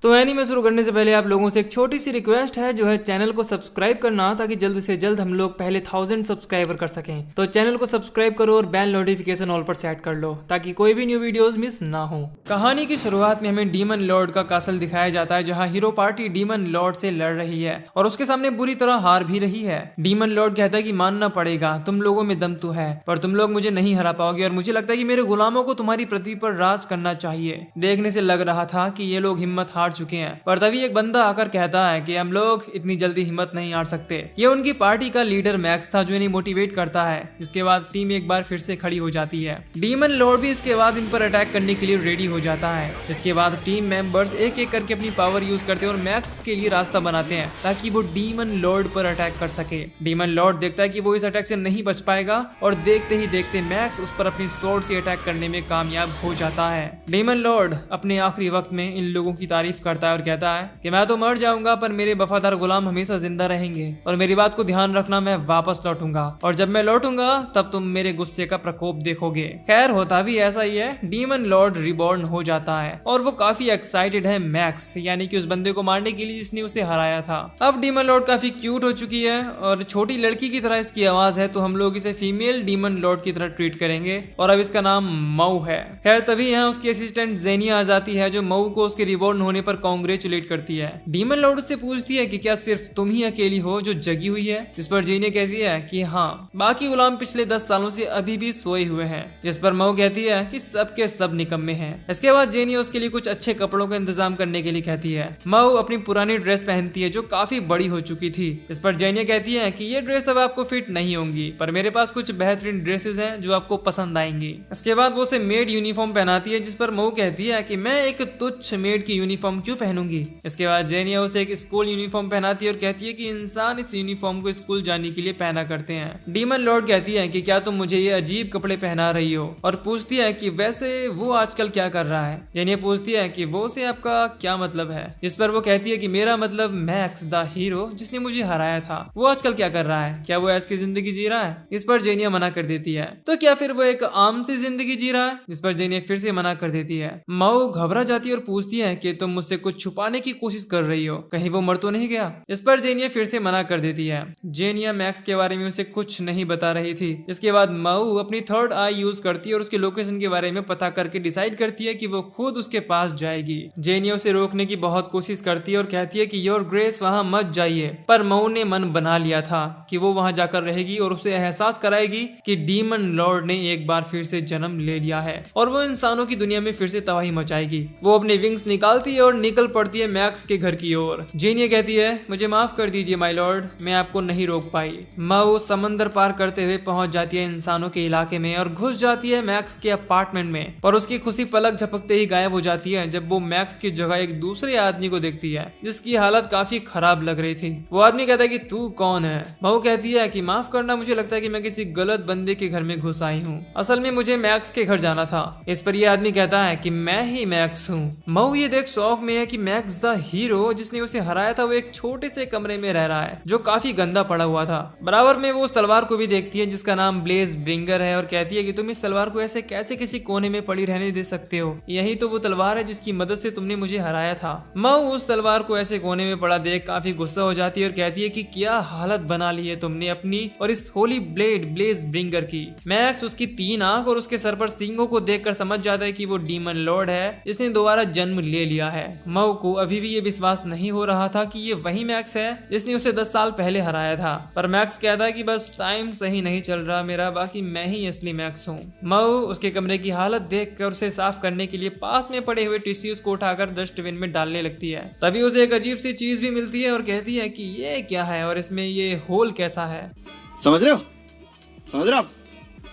तो एनीमे शुरू करने से पहले आप लोगों से एक छोटी सी रिक्वेस्ट है, जो है चैनल को सब्सक्राइब करना, ताकि जल्द से जल्द हम लोग पहले 1000 सब्सक्राइबर कर सकें। तो चैनल को सब्सक्राइब करो और बेल नोटिफिकेशन ऑल पर सेट कर लो, ताकि कोई भी न्यू वीडियोस मिस ना हो। कहानी की शुरुआत में हमें डीमन लॉर्ड का कासल दिखाया जाता है, जहां हीरो पार्टी डीमन लॉर्ड से लड़ रही है और उसके सामने बुरी तरह हार भी रही है। डीमन लॉर्ड कहता है कि मानना पड़ेगा, तुम लोगों में दम तो है, पर तुम लोग मुझे नहीं हरा पाओगे और मुझे लगता है कि मेरे गुलामों को तुम्हारी पृथ्वी पर राज करना चाहिए। देखने से लग रहा था कि ये लोग हिम्मत हार चुके हैं, पर तभी एक बंदा आकर कहता है कि हम लोग इतनी जल्दी हिम्मत नहीं हार सकते। ये उनकी पार्टी का लीडर मैक्स था, जो इन्हें मोटिवेट करता है। जिसके बाद टीम एक बार फिर से खड़ी हो जाती है। डीमन लॉर्ड भी इसके बाद इन पर अटैक करने के लिए रेडी हो जाता है। इसके बाद टीम मेंबर्स एक एक करके अपनी पावर यूज करते हैं और मैक्स के लिए रास्ता बनाते हैं, ताकि वो डीमन लॉर्ड पर अटैक कर सके। डीमन लॉर्ड देखता है कि वो इस अटैक से नहीं बच पाएगा और देखते ही देखते मैक्स उस पर अपनी स्वॉर्ड से अटैक करने में कामयाब हो जाता है। डीमन लॉर्ड अपने आखिरी वक्त में इन लोगों की तारीफ करता है और कहता है कि मैं तो मर जाऊंगा, पर मेरे वफादार गुलाम हमेशा जिंदा रहेंगे और मेरी बात को ध्यान रखना, मैं वापस लौटूंगा और जब मैं लौटूंगा तब तुम मेरे गुस्से का प्रकोप देखोगे। खैर होता भी ऐसा ही है, डीमन लॉर्ड रिबॉर्न हो जाता है और वो काफी एक्साइटेड है मैक्स, यानी कि उस बंदे को मारने के लिए जिसने उसे हराया था। अब डीमन लॉर्ड काफी क्यूट हो चुकी है और छोटी लड़की की तरह इसकी आवाज है, तो हम लोग इसे फीमेल डीमन लॉर्ड की तरह ट्रीट करेंगे और अब इसका नाम मऊ है। खैर तभी यहाँ उसकी असिस्टेंट जेनिया आ जाती है, जो मऊ को उसके रिबॉर्न होने पर कांग्रेचुलेट करती है। डीमन लॉर्ड से पूछती है कि क्या सिर्फ तुम ही अकेली हो जो जगी हुई है। इस पर जेनिया कहती है कि हाँ, बाकी गुलाम पिछले 10 सालों से अभी भी सोए हुए हैं। जिस पर मऊ कहती है कि सब के सब निकम्मे हैं। इसके बाद जेनिया उसके लिए कुछ अच्छे कपड़ों का इंतजाम करने के लिए कहती है। मऊ अपनी पुरानी ड्रेस पहनती है, जो काफी बड़ी हो चुकी थी। इस पर जेनिया कहती है कि ये ड्रेस अब आपको फिट नहीं होंगी, पर मेरे पास कुछ बेहतरीन ड्रेसेस हैं जो आपको पसंद आएंगी। इसके बाद वो उसे मेड यूनिफॉर्म पहनाती है, जिस पर मऊ कहती है कि मैं एक तुच्छ मेड की यूनिफॉर्म क्यों पहनूंगी। इसके बाद जेनिया उसे एक स्कूल यूनिफॉर्म पहनाती है और कहती है कि इंसान इस यूनिफॉर्म को स्कूल जाने के लिए पहना करते हैं। डीमन लॉर्ड कहती है कि क्या तुम मुझे ये अजीब कपड़े पहना रही हो, और पूछती है कि वैसे वो आजकल क्या कर रहा है। जेनिया पूछती है कि वो से आपका क्या मतलब है। इस पर वो कहती है कि मेरा मतलब मैक्स द हीरो जिसने मुझे हराया था, वो आजकल क्या कर रहा है, क्या वो ऐसी जिंदगी जी रहा है। इस पर जेनिया मना कर देती है। तो क्या फिर वो एक आम सी जिंदगी जी रहा है। इस पर जेनिया फिर से मना कर देती है। मऊ घबरा जाती है और पूछती है कि तुम मुझसे कुछ छुपाने की कोशिश कर रही हो, कहीं वो मर तो नहीं गया। इस पर जेनिया फिर से मना कर देती है। जेनिया मैक्स के बारे में उसे कुछ नहीं बता रही थी। इसके बाद मऊ अपनी थर्ड आई यूज करती है और उसके लोकेशन के बारे में पता करके डिसाइड करती है कि वो खुद उसके पास जाएगी। जेनिया उसे रोकने की बहुत कोशिश करती है और कहती है कि योर ग्रेस वहां मत जाइए, पर मऊ ने मन बना लिया था कि वो वहां जाकर रहेगी और उसे एहसास कराएगी कि डीमन लॉर्ड ने एक बार फिर से जन्म ले लिया है और वो इंसानों की दुनिया में फिर से तबाही मचाएगी। वो अपने विंग्स निकालती है और निकल पड़ती है मैक्स के घर की ओर। जेनिया कहती है मुझे माफ कर दीजिए माय लॉर्ड, मैं आपको नहीं रोक पाई। मऊ समंदर पार करते हुए पहुंच जाती है इंसानों के इलाके में और घुस जाती है मैक्स के अपार्टमेंट में, पर उसकी खुशी पलक झपकते ही गायब हो जाती है जब वो मैक्स की जगह एक दूसरे आदमी को देखती है, जिसकी हालत काफी खराब लग रही थी। वो आदमी कहता है कि तू कौन है। मऊ कहती है कि माफ करना, मुझे लगता है कि मैं किसी गलत बंदे के घर में घुस आई हूँ, असल में मुझे मैक्स के घर जाना था। इस पर यह आदमी कहता है कि मैं ही मैक्स हूँ। मऊ ये देख शौक में है कि मैक्स द हीरो जिसने उसे हराया था वो एक छोटे से कमरे में रह रहा है, जो काफी गंदा पड़ा हुआ था। बराबर में वो उस तलवार को भी देखती है जिसका नाम ब्लेज ब्रिंगर है और कहती है कि तुम इस तलवार को ऐसे कैसे किसी कोने में पड़ी रहने दे सकते हो, यही तो वो तलवार है जिसकी मदद से तुमने मुझे हराया था। मऊ उस तलवार को ऐसे कोने में पड़ा देख काफी गुस्सा हो जाती है और कहती है कि क्या हालत बना ली है तुमने अपनी और इस होली ब्लेड ब्लेज ब्रिंगर की। मैक्स उसकी 3 आंख और उसके सर पर सींगों को देखकर समझ जाता है कि वो डीमन लॉर्ड है जिसने दोबारा जन्म ले लिया है। मऊ को अभी भी ये विश्वास नहीं हो रहा था कि ये वही मैक्स है जिसने उसे 10 साल पहले हराया था, पर मैक्स कहता है कि बस टाइम सही नहीं चल रहा मेरा, बाकी मैं ही असली मैक्स हूँ। मऊ उसके कमरे की हालत देखकर उसे साफ करने के लिए पास में पड़े हुए टिश्यूज को उठाकर डस्टबिन में डालने लगती है। तभी उसे एक अजीब सी चीज भी मिलती है और कहती है कि ये क्या है और इसमें ये होल कैसा है। समझ रहे हो, समझ रहे हो आप,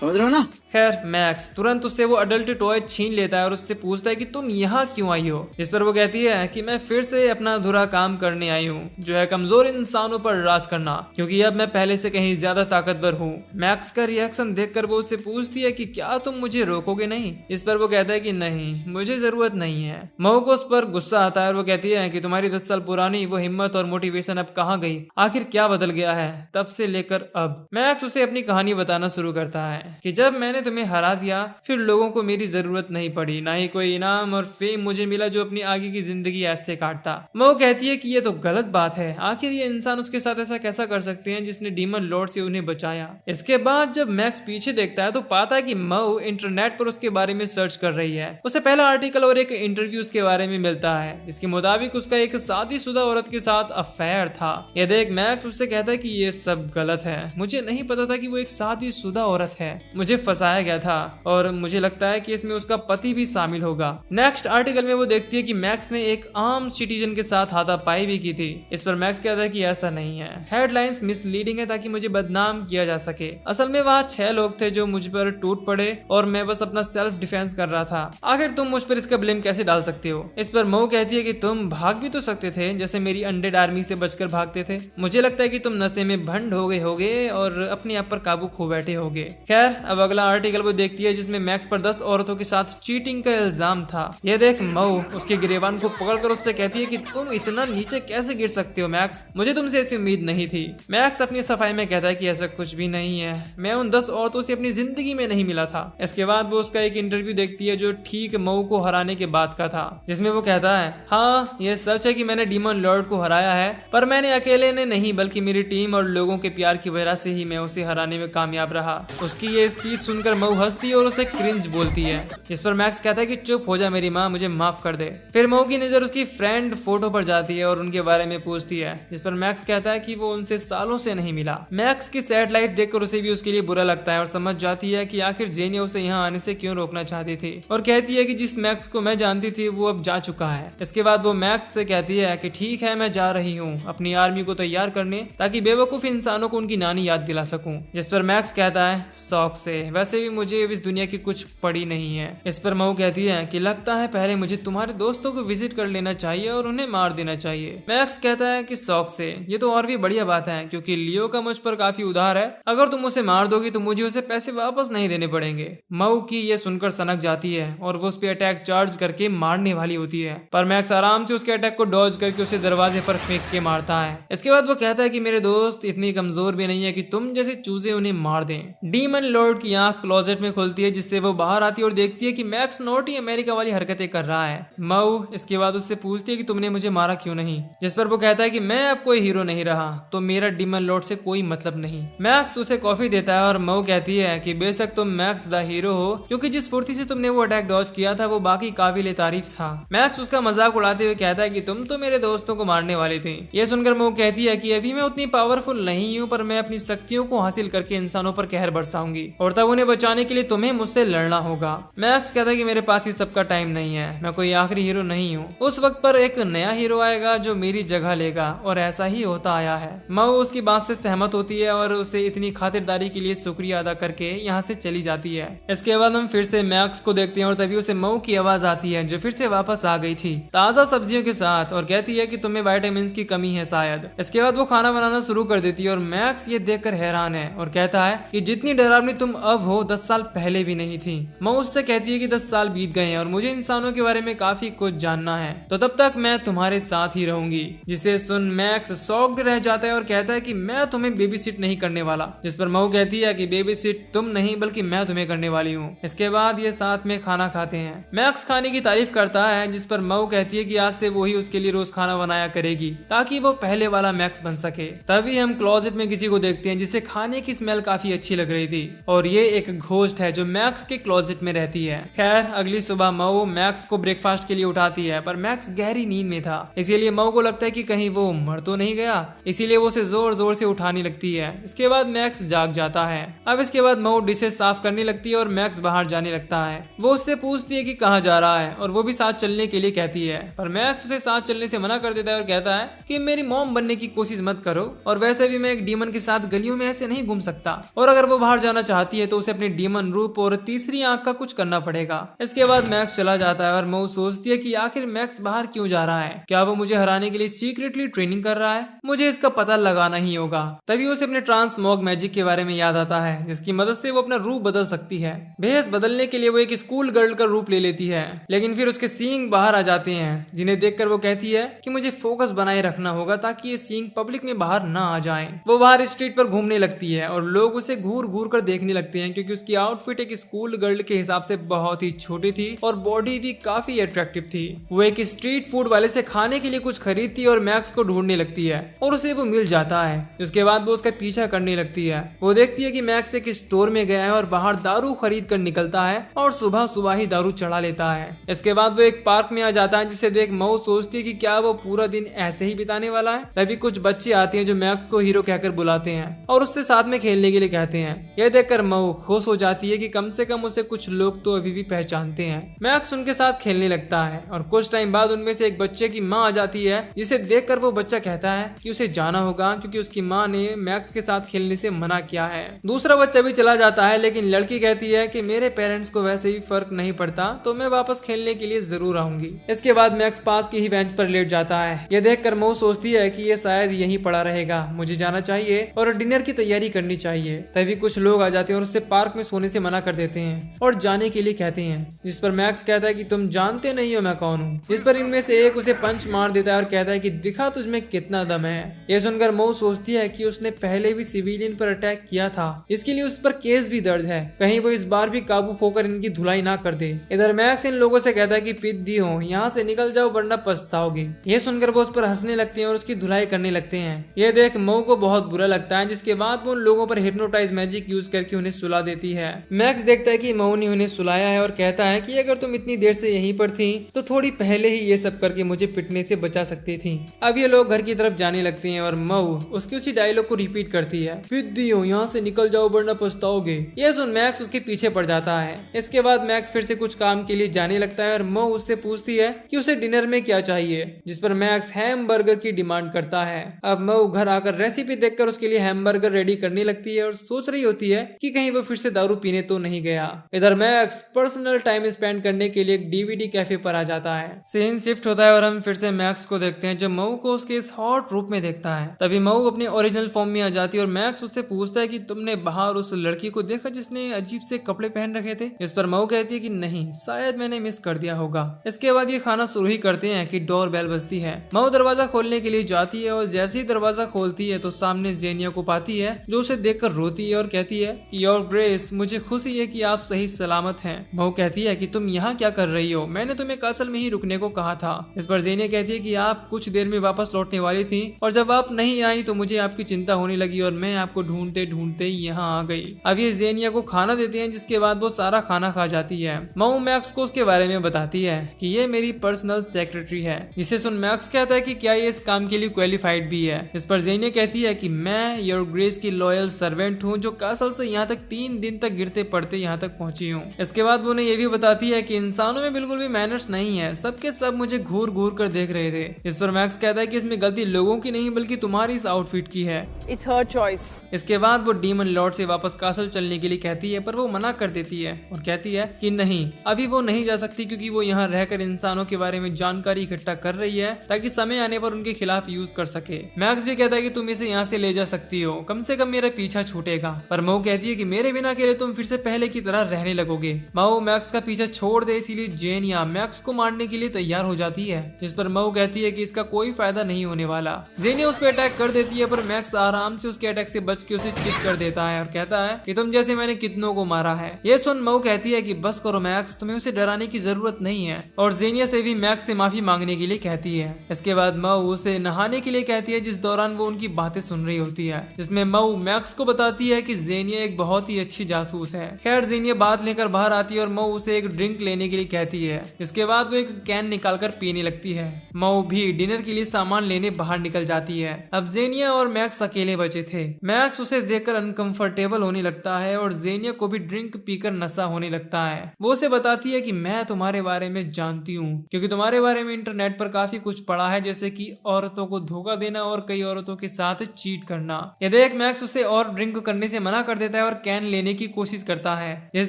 समझ रहे हो ना। खैर मैक्स तुरंत उससे वो अडल्ट टॉय छीन लेता है और उससे पूछता है कि तुम यहाँ क्यों आई हो। इस पर वो कहती है कि मैं फिर से अपना अधूरा काम करने आई हूँ, जो है कमजोर इंसानों पर राज करना, क्योंकि अब मैं पहले से कहीं ज्यादा ताकतवर हूँ। मैक्स का रिएक्शन देखकर वो उससे पूछती है कि क्या तुम मुझे रोकोगे नहीं। इस पर वो कहता है कि नहीं, मुझे जरूरत नहीं है। मऊ को उस पर गुस्सा आता है और वो कहती है कि तुम्हारी 10 साल पुरानी वो हिम्मत और मोटिवेशन अब कहाँ गई, आखिर क्या बदल गया है तब से लेकर अब। मैक्स उसे अपनी कहानी बताना शुरू करता है कि जब मैंने तुम्हें हरा दिया फिर लोगों को मेरी जरूरत नहीं पड़ी, ना ही कोई इनाम और फेम मुझे मिला जो अपनी आगे की जिंदगी ऐसे काटता। मऊ कहती है कि ये तो गलत बात है, आखिर ये इंसान उसके साथ ऐसा कैसा कर सकते हैं जिसने डीमन लॉर्ड से उन्हें बचाया। इसके बाद जब मैक्स पीछे देखता है तो पाता है कि मऊ इंटरनेट पर उसके बारे में सर्च कर रही है। उसे पहला आर्टिकल और एक इंटरव्यू उसके बारे में मिलता है जिसके मुताबिक उसका एक शादीशुदा औरत के साथ अफेयर था। यह देख मैक्स उससे कहता है कि ये सब गलत है, मुझे नहीं पता था कि वो एक शादीशुदा औरत है, मुझे फंसाया गया था और मुझे लगता है कि इसमें उसका पति भी शामिल होगा। नेक्स्ट आर्टिकल में वो देखती है कि मैक्स ने एक आम सिटीजन के साथ हाथापाई भी की थी। इस पर मैक्स कहता है कि ऐसा नहीं है, हेडलाइंस मिसलीडिंग है ताकि मुझे बदनाम किया जा सके। असल में वहाँ 6 लोग थे जो मुझ पर टूट पड़े और मैं बस अपना सेल्फ डिफेंस कर रहा था, आखिर तुम मुझ पर इसका ब्लेम कैसे डाल सकते हो। इस पर मऊ कहती है कि तुम भाग भी तो सकते थे, जैसे मेरी अनडेड आर्मी से बचकर भागते थे। मुझे लगता है कि तुम नशे में भंड हो गए होगे और अपने आप पर काबू खो बैठे होगे। खैर अब अगला आर्टिकल वो देखती है जिसमें मैक्स पर 10 औरतों के साथ चीटिंग का इल्जाम था। यह देख मऊ उसके गिरेबान को पकड़कर उससे कहती है कि तुम इतना नीचे कैसे गिर सकते हो मैक्स, मुझे तुमसे ऐसी उम्मीद नहीं थी। मैक्स अपनी सफाई में कहता है कि ऐसा कुछ भी नहीं है, मैं उन 10 औरतों से अपनी जिंदगी में नहीं मिला था। इसके बाद वो उसका एक इंटरव्यू देखती है जो ठीक मऊ को हराने के बाद का था, जिसमें वो कहता है हाँ यह सच है कि मैंने डीमन लॉर्ड को हराया है, पर मैंने अकेले ने नहीं बल्कि मेरी टीम और लोगों के प्यार की वजह से ही मैं उसे हराने में कामयाब रहा। उसकी ये स्पीच सुनकर मऊ हंसती है और उसे क्रिंज बोलती है। इस पर मैक्स कहता है कि चुप हो जा मेरी माँ, मुझे माफ कर दे। फिर मऊ की नजर उसकी फ्रेंड फोटो पर जाती है और उनके बारे में पूछती है, जिस पर मैक्स कहता है कि वो उनसे सालों से नहीं मिला। मैक्स की सैड लाइफ देखकर उसे भी उसके लिए बुरा लगता है और समझ जाती है कि आखिर जेनी उसे यहाँ आने से क्यों रोकना चाहती थी, और कहती है कि जिस मैक्स को मैं जानती थी वो अब जा चुका है। इसके बाद वो मैक्स से कहती है कि ठीक है मैं जा रही हूँ अपनी आर्मी को तैयार करने ताकि बेवकूफ इंसानों को उनकी नानी याद दिला सकूं। जिस पर मैक्स कहता है शौक से, वैसे भी मुझे इस दुनिया की कुछ पड़ी नहीं है। इस पर मऊ कहती है कि लगता है पहले मुझे तुम्हारे दोस्तों को विजिट कर लेना चाहिए और उन्हें मार देना चाहिए। मैक्स कहता है कि शौक से, ये तो और भी बढ़िया बात है क्योंकि लियो का मुझ पर काफी उधार है, अगर तुम उसे मार दोगी तो मुझे उसे पैसे वापस नहीं देने पड़ेंगे। मऊ की ये सुनकर सनक जाती है और वो उस पर अटैक चार्ज करके मारने वाली होती है, पर मैक्स आराम से उसके अटैक को डॉज करके उसे दरवाजे पर फेंक के मारता है। इसके बाद वो कहता है कि मेरे दोस्त इतनी कमजोर भी नहीं है कि तुम जैसे चूजे उन्हें मार दें। डीमन लॉर्ड की आंख क्लोजेट में खुलती है जिससे वो बाहर आती है और देखती है कि मैक्स नोटी अमेरिका वाली हरकतें कर रहा है। मऊ इसके बाद उससे पूछती है कि तुमने मुझे मारा क्यों नहीं, जिस पर वो कहता है कि मैं अब कोई हीरो नहीं रहा तो मेरा डीमन लॉर्ड से कोई मतलब नहीं। मैक्स उसे कॉफी देता है और मऊ कहती है कि बेशक तुम मैक्स द हीरो हो क्योंकि जिस फुर्ती से तुमने वो अटैक डॉज किया था वो बाकी काबिल तारीफ था। मैक्स उसका मजाक उड़ाते हुए कहता है कि तुम तो मेरे दोस्तों को मारने वाली थी। ये सुनकर मऊ कहती है कि अभी मैं उतनी पावरफुल नहीं हूँ पर मैं अपनी शक्तियों को हासिल करके इंसानों पर कहर बरसाऊंगी और तब उन्हें बचाने के लिए तुम्हें मुझसे लड़ना होगा। मैक्स कहता है कि मेरे पास इस सबका टाइम नहीं है, मैं कोई आखिरी हीरो नहीं हूँ, उस वक्त पर एक नया हीरो आएगा जो मेरी जगह लेगा और ऐसा ही होता आया है। मऊ उसकी बात से सहमत होती है और उसे इतनी खातिरदारी के लिए शुक्रिया अदा करके यहाँ से चली जाती है। इसके बाद हम फिर से मैक्स को देखते हैं और तभी उसे मऊ की आवाज आती है जो फिर से वापस आ गई थी ताजा सब्जियों के साथ और कहती है कि तुम्हें विटामिन की कमी है शायद। इसके बाद वो खाना बनाना शुरू कर देती है और मैक्स ये देखकर हैरान है और कहता है कि जितनी डरावनी तुम अब हो 10 साल पहले भी नहीं थी। मऊ उससे कहती है कि 10 साल बीत गए हैं और मुझे इंसानों के बारे में काफी कुछ जानना है, तो तब तक मैं तुम्हारे साथ ही रहूंगी। जिसे सुन मैक्स शॉक्ड रह जाता है और कहता है कि मैं तुम्हें बेबी सिट नहीं करने वाला, जिस पर मऊ कहती है कि बेबी सिट तुम नहीं बल्कि मैं तुम्हें करने वाली हूँ। इसके बाद ये साथ में खाना खाते हैं। मैक्स खाने की तारीफ करता है जिस पर मऊ कहती है कि आज से वही उसके लिए रोज खाना बनाया करेगी ताकि वो पहले वाला मैक्स बन सके। तभी हम क्लोजेट में किसी को देखते हैं जिसे खाने की स्मेल काफी अच्छी लग रही थी और ये एक घोस्ट है जो मैक्स के क्लोजेट में रहती है। खैर अगली सुबह मऊ मैक्स को ब्रेकफास्ट के लिए उठाती है पर मैक्स गहरी नींद में था, इसीलिए मऊ को लगता है कि कहीं वो मर तो नहीं गया, इसीलिए वो उसे जोर जोर से उठाने लगती है। इसके बाद मैक्स जाग जाता है। अब इसके बाद मऊ डिशेस साफ करने लगती है और मैक्स बाहर जाने लगता है। वो उससे पूछती है कि कहाँ जा रहा है और वो भी साथ चलने के लिए कहती है, पर मैक्स उसे साथ चलने से मना कर देता है और कहता है कि मेरी मॉम बनने की कोशिश मत करो और वैसे भी मैं एक डीमन के साथ गलियों में ऐसे नहीं घूम सकता, और अगर वो बाहर जाना चाहती है तो उसे अपने डीमन रूप और तीसरी आंख का कुछ करना पड़ेगा। इसके बाद मैक्स चला जाता है और मऊ सोचती है कि आखिर मैक्स बाहर क्यों जा रहा है, क्या वो मुझे हराने के लिए सीक्रेटली ट्रेनिंग कर रहा है, मुझे इसका पता लगाना ही होगा। तभी उसे अपने ट्रांसमॉग मैजिक के बारे में याद आता है जिसकी मदद से वो अपना रूप बदल सकती है। भेष बदलने के लिए वो एक स्कूल गर्ल का रूप ले लेती है, लेकिन फिर उसके सींग बाहर आ जाते हैं जिन्हें देखकर वो कहती है कि मुझे फोकस बनाए रखना होगा ताकि ये सींग पब्लिक में बाहर ना आ जाएं। वो बाहर स्ट्रीट पर घूमने लगती है और लोग उसे घूर घूर कर देखने लगते हैं क्योंकि उसकी आउटफिट एक स्कूल गर्ल के हिसाब से बहुत ही छोटी थी और बॉडी भी काफी अट्रैक्टिव थी। वो एक स्ट्रीट फूड वाले से खाने के लिए कुछ खरीदती है और मैक्स को ढूंढने लगती है और उसे वो मिल जाता है। उसके बाद वो उसका पीछा करने लगती है। वो देखती है कि मैक्स एक स्टोर में गया है और बाहर दारू खरीद कर निकलता है और सुबह सुबह ही दारू चढ़ा लेता है। इसके बाद वो एक पार्क में आ जाता है जिसे देख मऊ सोचती है कि क्या वो पूरा दिन ऐसे ही बिताने वाला है। तभी कुछ बच्चे आते हैं जो मैक्स को हीरो कहकर बुलाते हैं और उससे साथ में खेलने के लिए कहते हैं। यह देखकर मऊ खुश हो जाती है कि कम से कम उसे कुछ लोग तो अभी भी पहचानते हैं। मैक्स उनके साथ खेलने लगता है और कुछ टाइम बाद उनमें से एक बच्चे की माँ आ जाती है जिसे देखकर वो बच्चा कहता है कि उसे जाना होगा क्योंकि उसकी माँ ने मैक्स के साथ खेलने से मना किया है। दूसरा बच्चा भी चला जाता है लेकिन लड़की कहती है कि मेरे पेरेंट्स को वैसे ही फर्क नहीं पड़ता तो मैं वापस खेलने के लिए जरूर आऊंगी। इसके बाद मैक्स पास की ही बेंच पर लेट जाता है। यह देखकर मऊ सोचती है कि ये शायद यहीं पड़ा रहेगा, मुझे जाना चाहिए और डिनर की तैयारी करनी चाहिए। तभी कुछ लोग आ जाते हैं और उससे पार्क में सोने से मना कर देते हैं और जाने के लिए कहते हैं, जिस पर मैक्स कहता है कि तुम जानते नहीं हो मैं कौन हूँ। जिस पर इनमें से एक उसे पंच मार देता है और कहता है कि दिखा तुझमें कितना दम है। यह सुनकर मऊ सोचती है कि उसने पहले भी सिविलियन पर अटैक किया था, इसके लिए उस पर केस भी दर्ज है, कहीं वो इस बार भी काबू खोकर इनकी धुलाई ना कर दे। इधर मैक्स इन लोगों से कहता है कि पिद्दी हो, यहाँ से निकल जाओ वरना पछताओगे। यह सुनकर वो उस पर हंसने लगते हैं और उसकी धुलाई करने लगते हैं। यह देख मऊ को बहुत बुरा लगता है, जिसके बाद वो उन लोगों पर हिप्नोटाइज मैजिक यूज करके उन्हें सुला देती है। मैक्स देखता है कि मऊ ने उन्हें सुलाया है और कहता है कि अगर तुम इतनी देर से यहीं पर थी तो थोड़ी पहले ही ये सब करके मुझे पिटने से बचा सकती थी। अब ये लोग घर की तरफ जाने लगते हैं और मऊ उसके उसी डायलॉग को रिपीट करती है, पिद्दी हो, यहाँ से निकल जाओ वरना पछताओगे। यह सुन मैक्स उसके पीछे पड़ जाता है। इसके बाद मैक्स फिर से कुछ काम के लिए जाने लगता है और मऊ उससे पूछती है कि उसे डिनर में क्या चाहिए, जिस पर मैक्स हैमबर्गर की डिमांड करता है। अब मऊ घर आकर रेसिपी देखकर उसके लिए हैमबर्गर रेडी करने लगती है और सोच रही होती है कि कहीं वो फिर से दारू पीने तो नहीं गया। इधर मैक्स पर्सनल टाइम स्पेंड करने के लिए एक डीवीडी कैफे पर आ जाता है। सीन शिफ्ट होता है और हम फिर से मैक्स को देखते हैं जो मऊ को उसके इस हॉट रूप में देखता है। तभी मऊ अपने ओरिजिनल फॉर्म में आ जाती है और मैक्स उससे पूछता है कि तुमने बाहर उस लड़की को देखा जिसने अजीब से कपड़े पहन रखे थे। इस पर मऊ कहती है कि नहीं, शायद मैंने मिस कर दिया होगा। इसके बाद ये खाना शुरू ही करते हैं कि डोर बेल बजती है। मऊ दरवाजा खोलने के लिए जाती है और जैसे ही दरवाजा खोलती है तो सामने जेनिया को पाती है जो उसे देखकर रोती है और कहती है कि योर ग्रेस, मुझे खुशी है कि आप सही सलामत हैं। मऊ कहती है कि तुम यहाँ क्या कर रही हो, मैंने तुम्हें कासल में ही रुकने को कहा था। इस पर जेनिया कहती है कि आप कुछ देर में वापस लौटने वाली थी और जब आप नहीं आई तो मुझे आपकी चिंता होने लगी और मैं आपको ढूंढते ढूंढते यहाँ आ गई। अब ये जेनिया को खाना देते हैं जिसके बाद वो सारा खाना खा जाती है। मऊ मैक्स को उसके बारे में बताती है कि ये मेरी पर्सनल सेक्रेटरी है, जिसे सुन मैक्स कहता है कि क्या ये इस काम के लिए क्वालिफाइड भी है। इस पर जेनिया कहती है कि मैं योर ग्रेस की लॉयल सर्वेंट हूँ जो कासल से यहाँ तक 3 दिन तक गिरते पड़ते यहाँ तक पहुंची हूँ। इसके बाद वो उन्हें ये भी बताती है कि इंसानों में बिल्कुल भी मैनर्स नहीं है, सबके सब मुझे घूर घूर कर देख रहे थे। इस पर मैक्स कहता है कि इसमें गलती लोगों की नहीं बल्कि तुम्हारी इस आउटफिट की है। It's her choice. इसके बाद वो डीमन लॉर्ड से वापस कासल चलने के लिए कहती है पर वो मना कर देती है और कहती है कि नहीं, अभी वो नहीं जा सकती क्योंकि वो यहाँ रहकर इंसानों के बारे में जानकारी इकट्ठा कर रही है ताकि समय आने पर उनके खिलाफ यूज कर सके। मैक्स भी कहता है कि तुम इसे यहाँ से ले जा सकती हो, कम से कम मेरा पीछा छूटेगा। पर मऊ कहती है कि मेरे बिना अकेले तुम फिर से पहले की तरह रहने लगोगे। मऊ मैक्स का पीछा छोड़ दे, इसीलिए जेनिया मैक्स को मारने के लिए तैयार हो जाती है। जिस पर मऊ कहती है कि इसका कोई फायदा नहीं होने वाला। जेनिया उस पर अटैक कर देती है पर मैक्स आराम से उसके अटैक से बच के उसे चिट कर देता है और कहता है कि तुम जैसे मैंने कितनों को मारा है। ये सुन मऊ कहती है कि बस करो मैक्स, तुम्हें उसे डराने की जरूरत नहीं है और जेनिया से भी मैक्स से माफी मांगने के लिए कहती है। इसके बाद मऊ उसे नहाने के लिए कहती है जिस दौरान वो उनकी बातें सुन रही होती है, जिसमें मऊ मैक्स को बताती है कि जेनिया एक बहुत ही अच्छी जासूस है। खैर जेनिया बात लेकर बाहर आती है और मऊ उसे एक ड्रिंक लेने के लिए कहती है। इसके बाद वो एक कैन निकालकर पीने लगती है। मऊ भी डिनर के लिए सामान लेने बाहर निकल जाती है। अब जेनिया और मैक्स अकेले बचे थे। मैक्स उसे देखकर अनकंफर्टेबल होने लगता है और जेनिया को भी ड्रिंक पीकर नशा होने लगता है। वो उसे बताती है कि मैं तुम्हारे बारे में जानती हूँ क्योंकि तुम्हारे बारे में इंटरनेट पर काफी कुछ पढ़ा है, जैसे कि औरतों को धोखा देना और कई औरतों के साथ चीट करना। ये देख मैक्स उसे और ड्रिंक करने से मना कर देता है और कैन लेने की कोशिश करता है। इस